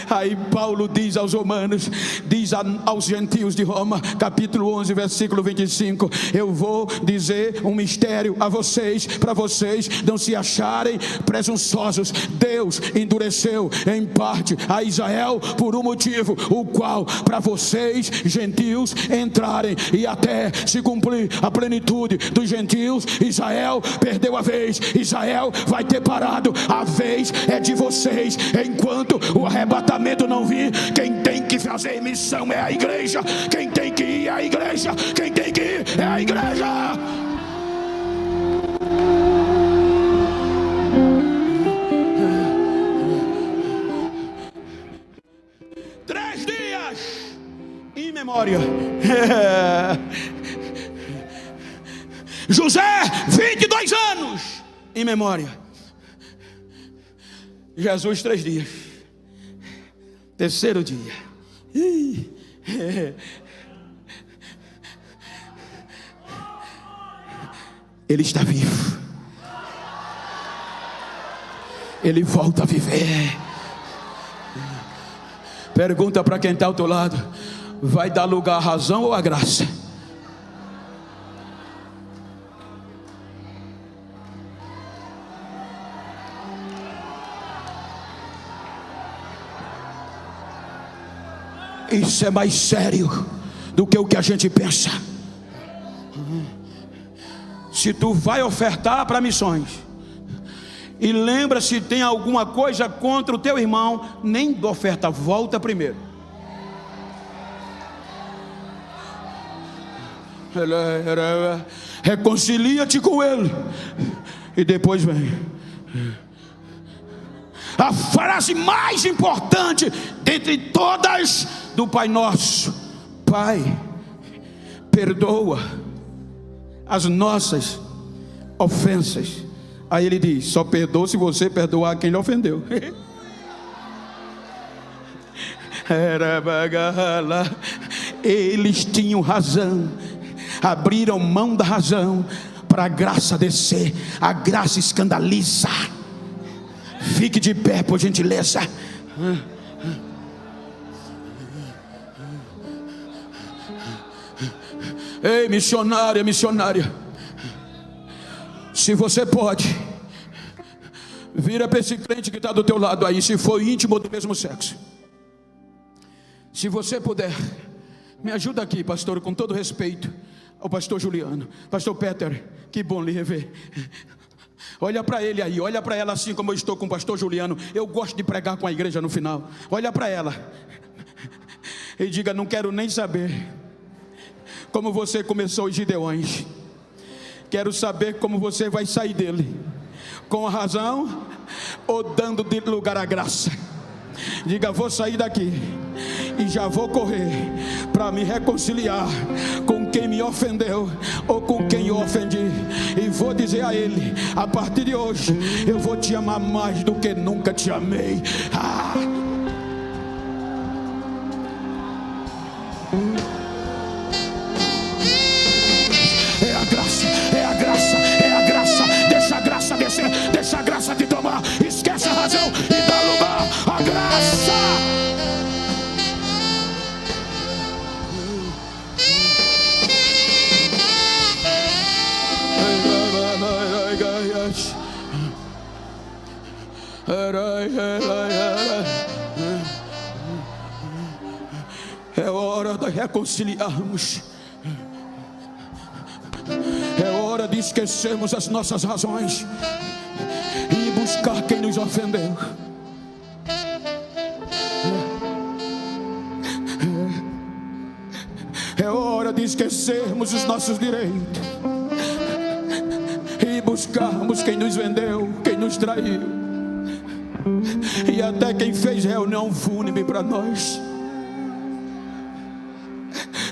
Speaker 1: Aí Paulo diz aos romanos, diz aos gentios de Roma, capítulo 11, versículo 25: eu vou dizer um mistério a vocês, para vocês não se acharem presunçosos. Deus endureceu em parte a Israel por um motivo, o qual para vocês gentios entrarem, e até se cumprir a plenitude dos gentios, Israel perdeu a vez. Israel vai ter parado, a vez é de vocês. Enquanto o arrebatamento não vir, quem tem que fazer missão é a igreja. Quem tem que ir é a igreja. Quem tem que ir é a igreja. Em memória. José, 22 anos em memória. Jesus, 3 dias. Terceiro dia. Ele está vivo. Ele volta a viver. Pergunta para quem está ao teu lado: vai dar lugar à razão ou à graça? Isso é mais sério do que o que a gente pensa. Se tu vai ofertar para missões, e lembra, se tem alguma coisa contra o teu irmão, nem da oferta, volta primeiro. Reconcilia-te com ele e depois vem. A frase mais importante dentre todas do Pai Nosso: Pai, perdoa as nossas ofensas. Aí ele diz: só perdoa se você perdoar quem lhe ofendeu. Eles tinham razão, abriram mão da razão para a graça descer. A graça escandaliza. Fique de pé, por gentileza. Ei, missionária, missionária, se você pode, vira para esse crente que está do teu lado aí, se for íntimo do mesmo sexo. Se você puder, me ajuda aqui, pastor, com todo respeito ao pastor Juliano. Pastor Peter, que bom lhe rever. Olha para ele aí, olha para ela assim como eu estou com o pastor Juliano. Eu gosto de pregar com a igreja no final. Olha para ela e diga: não quero nem saber como você começou os Gideões. Quero saber como você vai sair dele, com a razão ou dando de lugar à graça. Diga: vou sair daqui e já vou correr para me reconciliar com quem me ofendeu ou com quem eu ofendi, e vou dizer a ele: a partir de hoje eu vou te amar mais do que nunca te amei. É a graça, é a graça, é a graça. Deixa a graça descer, deixa a graça te tomar. Esquece a razão e dá lugar à graça. É hora de reconciliarmos. É hora de esquecermos as nossas razões e buscar quem nos ofendeu. É hora de esquecermos os nossos direitos e buscarmos quem nos vendeu, quem nos traiu, e até quem fez reunião fúnebre para nós.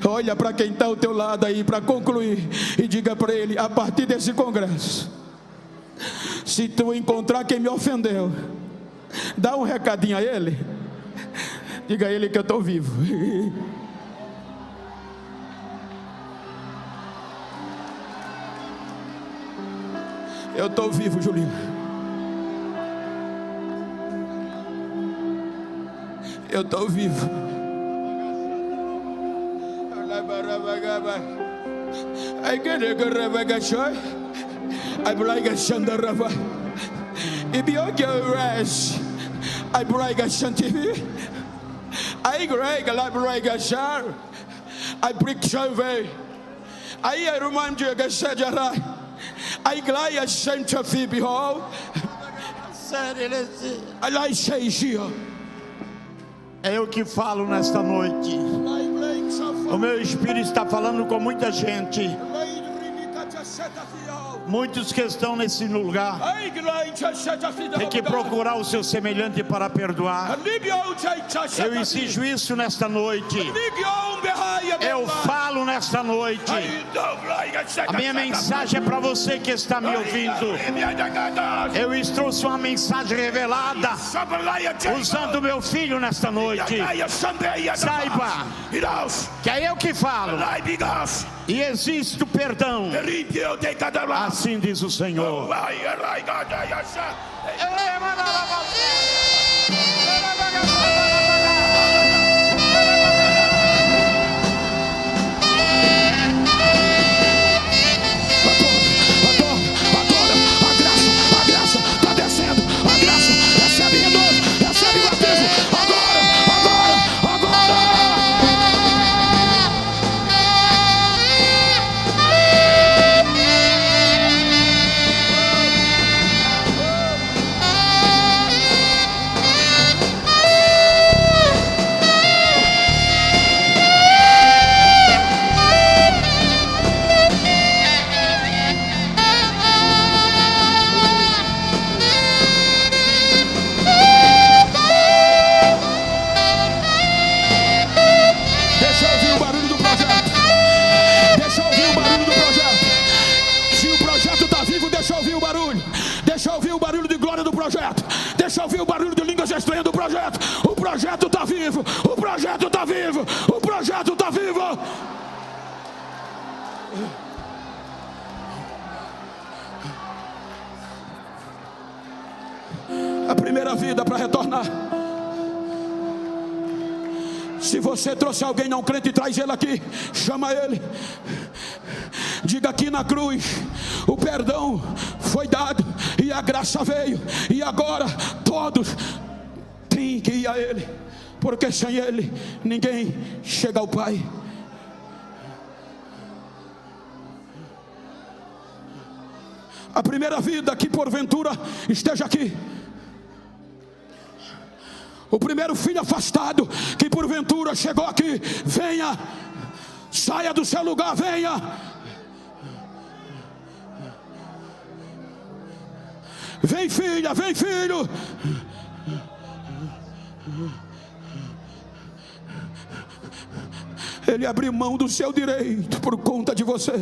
Speaker 1: Olha para quem está ao teu lado aí, para concluir, e diga para ele: a partir desse congresso, se tu encontrar quem me ofendeu, dá um recadinho a ele. Diga a ele que eu estou vivo. Eu estou vivo, Julinho. Eu estou vivo.
Speaker 2: É eu que falo nesta noite. O meu espírito está falando com muita gente. Muitos que estão nesse lugar tem que procurar o seu semelhante para perdoar. Eu exijo isso nesta noite. Eu falo nesta noite. A minha mensagem é para você que está me ouvindo. Eu trouxe uma mensagem revelada usando meu filho nesta noite. Saiba que é eu que falo e existe o perdão. Assim diz o Senhor.
Speaker 1: Deixa eu ouvir o barulho de línguas estranhas do projeto. O projeto está vivo. O projeto está vivo. O projeto está vivo. A primeira vida para retornar. Se você trouxe alguém não crente, traz ele aqui. Chama ele. Diga aqui na cruz: o perdão foi dado e a graça veio. E agora todos têm que ir a ele, porque sem ele ninguém chega ao Pai. A primeira vida que porventura esteja aqui, o primeiro filho afastado que porventura chegou aqui, venha, saia do seu lugar, venha. Vem, filha, vem, filho. Ele abriu mão do seu direito por conta de você,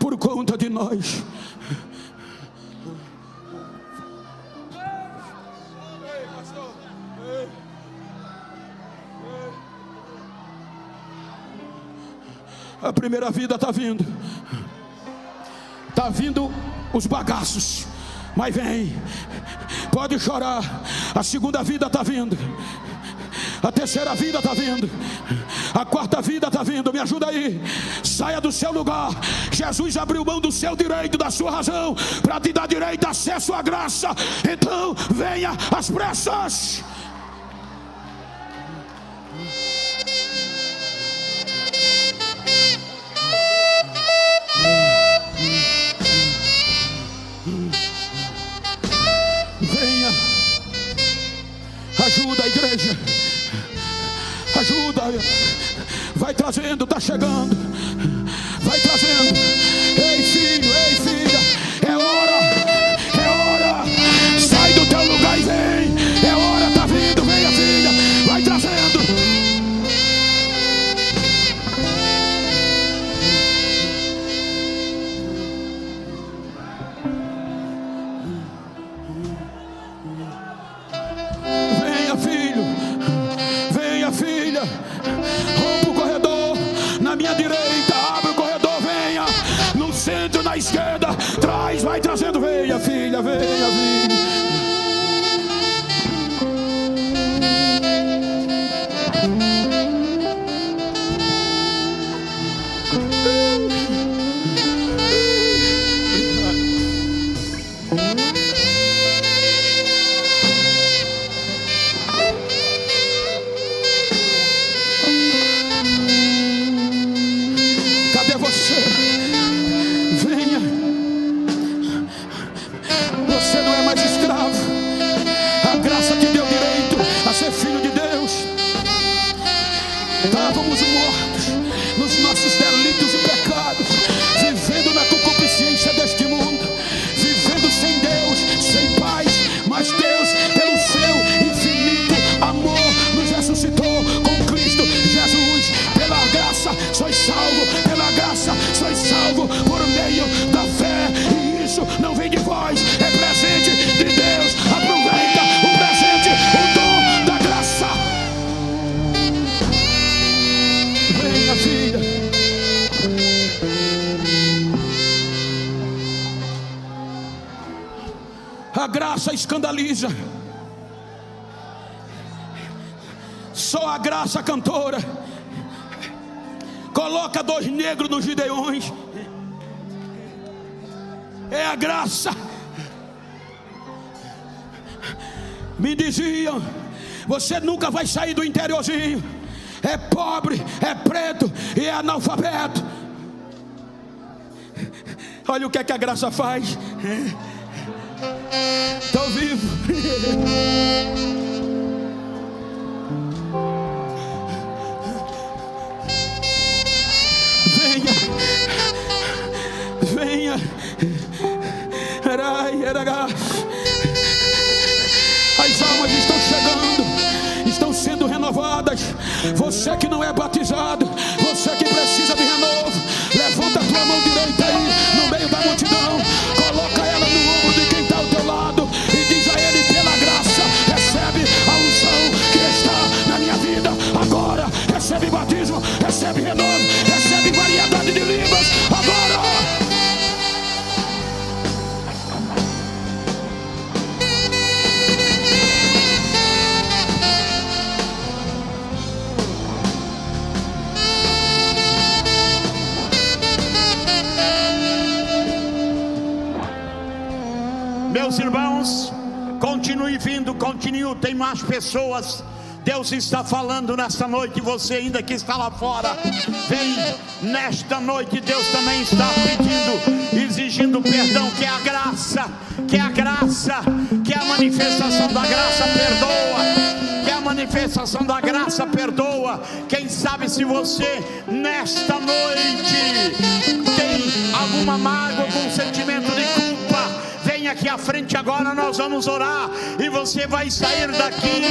Speaker 1: por conta de nós. A primeira vida está vindo. Está vindo os bagaços. Mas vem, pode chorar. A segunda vida está vindo. A terceira vida está vindo. A quarta vida está vindo. Me ajuda aí. Saia do seu lugar. Jesus abriu mão do seu direito, da sua razão, para te dar direito, acesso à graça. Então venha às pressas. Venha, ajuda a igreja, ajuda, vai trazendo, está chegando, vai trazendo. Ei filho, ei filha, é hora, sai do teu lugar e vem, é hora, está vindo, venha filha, vai trazendo. Rompa o corredor na minha direita, abre o corredor, venha no centro, na esquerda, traz, vai trazendo, venha filha, venha filha. Estávamos mortos nos nossos delitos e pecados, vivendo na concupiscência deste mundo, vivendo sem Deus, sem paz. Mas Deus, pelo seu infinito amor, nos ressuscitou com Cristo Jesus. Pela graça sois salvo, pela graça sois salvo por meio da fé. E isso não vem de vós, é presente de Deus. Aproveita o presente, o dom da graça. Venha, filha. A graça escandaliza. Só a graça cantora coloca 2 negros nos Gideões. É a graça. Me diziam: você nunca vai sair do interiorzinho. É pobre, é preto e é analfabeto. Olha o que é que a graça faz. Estou vivo. Venha. As almas estão chegando, estão sendo renovadas. Você que não é batizado, você que precisa de renovo, levanta a tua mão direita aí no meio da multidão, coloca ela no ombro de quem está ao teu lado e diz a ele: pela graça, recebe a unção que está na minha vida agora. Recebe batismo, recebe renovo, recebe variedade de línguas agora.
Speaker 2: Meus irmãos, continue vindo, continue, tem mais pessoas. Deus está falando nesta noite, você ainda que está lá fora, vem nesta noite. Deus também está pedindo, exigindo perdão, que é a graça, que é a graça, que é a manifestação da graça perdoa, que é a manifestação da graça perdoa. Quem sabe se você nesta noite tem alguma mágoa, algum sentimento de culpa, vem aqui à frente agora, nós vamos orar e você vai sair daqui.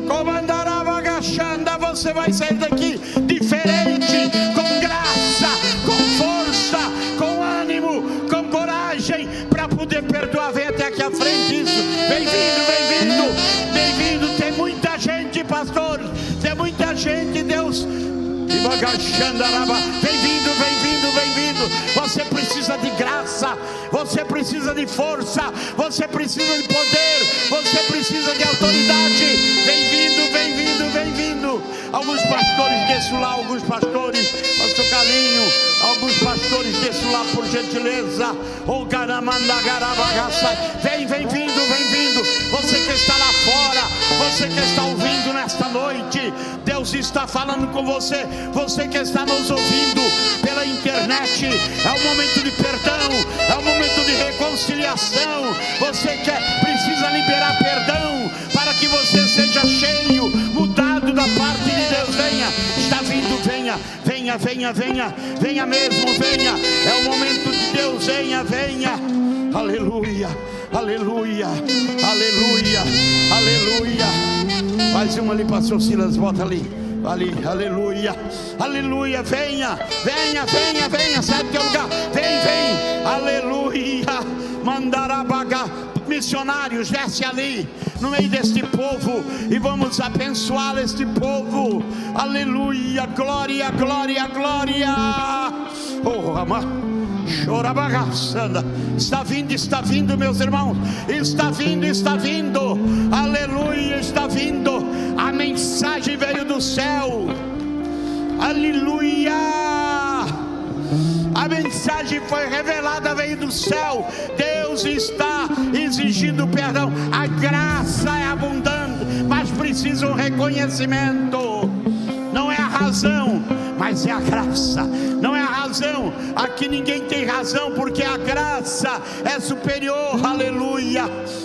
Speaker 2: Comandará agachando, você vai sair daqui diferente, com graça, com força, com ânimo, com coragem, para poder perdoar. Vem até aqui à frente, isso. Bem-vindo, bem-vindo, bem-vindo. Tem muita gente, pastor, tem muita gente, Deus. Bem-vindo, bem-vindo, bem-vindo. Você precisa de graça, você precisa de força, você precisa de poder, você precisa de autoridade. Bem-vindo, bem-vindo, bem-vindo. Alguns pastores desçam lá, alguns pastores, pastor Calinho, alguns pastores desçam lá, por gentileza. O vem, bem-vindo, bem-vindo. Você que está lá fora, você que está ouvindo nesta noite, Deus está falando com você. Você que está nos ouvindo pela internet, é o momento de perdão, é o momento de reconciliação. Você que precisa liberar perdão para que você seja cheio, mudado da parte de Deus. Venha, está vindo, venha, venha, venha, venha, venha mesmo, venha. É o momento de Deus, venha, venha. Aleluia, aleluia, aleluia, aleluia. Mais uma ali, pastor Silas, bota ali. Ali, aleluia, aleluia, venha, venha, venha, venha, sai do teu lugar, vem, vem, aleluia. Mandará bagar, missionários, desce ali no meio deste povo e vamos abençoar este povo, aleluia, glória, glória, glória. Oh, amado. Está vindo, meus irmãos, está vindo, aleluia, está vindo. A mensagem veio do céu, aleluia. A mensagem foi revelada, veio do céu. Deus está exigindo perdão. A graça é abundante, mas precisa um reconhecimento. Não é a razão, mas é a graça. Não é a razão, razão. Aqui ninguém tem razão, porque a graça é superior. Aleluia.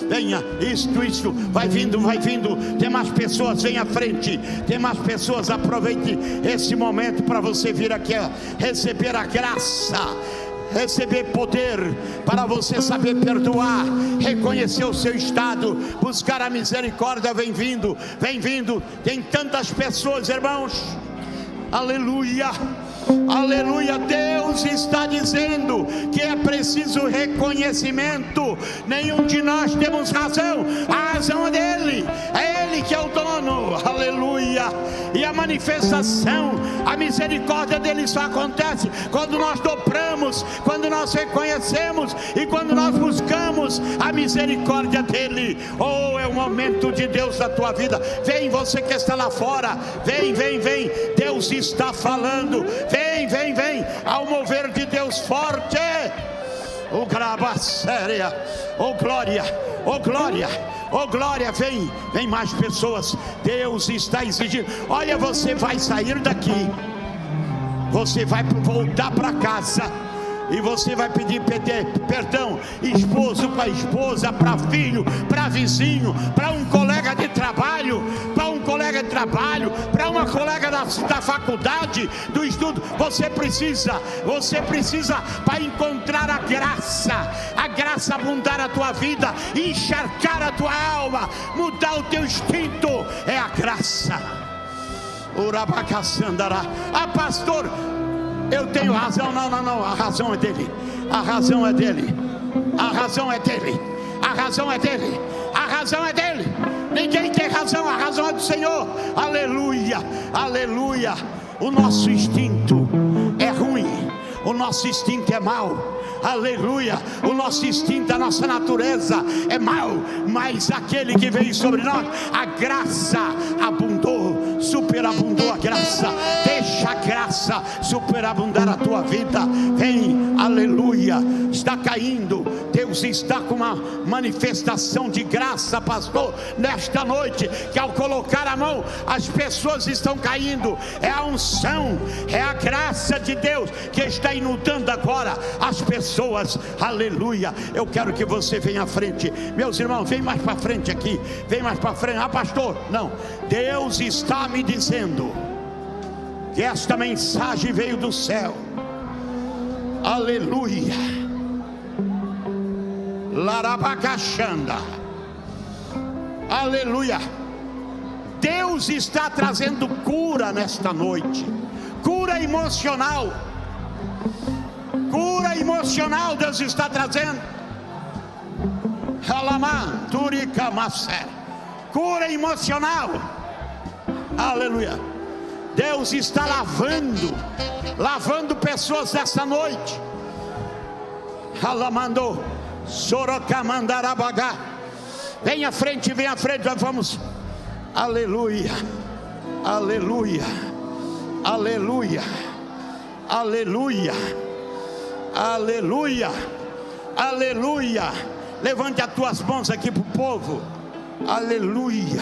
Speaker 2: Venha, isto, vai vindo. Tem mais pessoas, vem à frente. Tem mais pessoas, aproveite esse momento para você vir aqui receber a graça, receber poder para você saber perdoar, reconhecer o seu estado, buscar a misericórdia. Vem vindo. Tem tantas pessoas, irmãos. Aleluia. Aleluia. Deus está dizendo que é preciso reconhecimento. Nenhum de nós temos razão. A razão é dele. É ele que é o dono. Aleluia. E a manifestação, a misericórdia dele só acontece quando nós dobramos, quando nós reconhecemos e quando nós buscamos a misericórdia dele. Oh, é o momento de Deus na tua vida. Vem, você que está lá fora. Vem. Deus está falando. Vem, ao mover de Deus forte. Oh, grava séria. Oh, glória, vem mais pessoas. Deus está exigindo. Olha, você vai sair daqui, você vai voltar para casa, e você vai pedir perdão, esposo para esposa, para filho, para vizinho, para um colega de trabalho, para uma colega da faculdade, do estudo. Você precisa para encontrar a graça abundar a tua vida, encharcar a tua alma, mudar o teu instinto. É a graça. Urabacaçandará. Ah, pastor, eu tenho razão. Não, a razão é dele. A razão é dele. Ninguém tem razão, a razão é do Senhor. Aleluia. O nosso instinto é ruim, o nosso instinto é mau. Aleluia. O nosso instinto, a nossa natureza é mau, mas aquele que veio sobre nós, a graça abundou, superabundou a graça. Deixa a graça superabundar a tua vida. Vem, aleluia. Está caindo, Deus está com uma manifestação de graça, pastor, nesta noite, que ao colocar a mão, as pessoas estão caindo. É a unção, é a graça de Deus que está inundando agora as pessoas. Aleluia. Eu quero que você venha à frente, meus irmãos. Vem mais para frente aqui. Vem mais para frente. Ah, pastor, não. Deus está me dizendo que esta mensagem veio do céu. Aleluia. Larabacachanda. Aleluia. Deus está trazendo cura nesta noite. Cura emocional. Deus está trazendo. Cura emocional. Aleluia. Deus está lavando pessoas essa noite. Alamandou. Sorocamandarabagá. Vem à frente, nós vamos. Aleluia. Levante as tuas mãos aqui para o povo. Aleluia.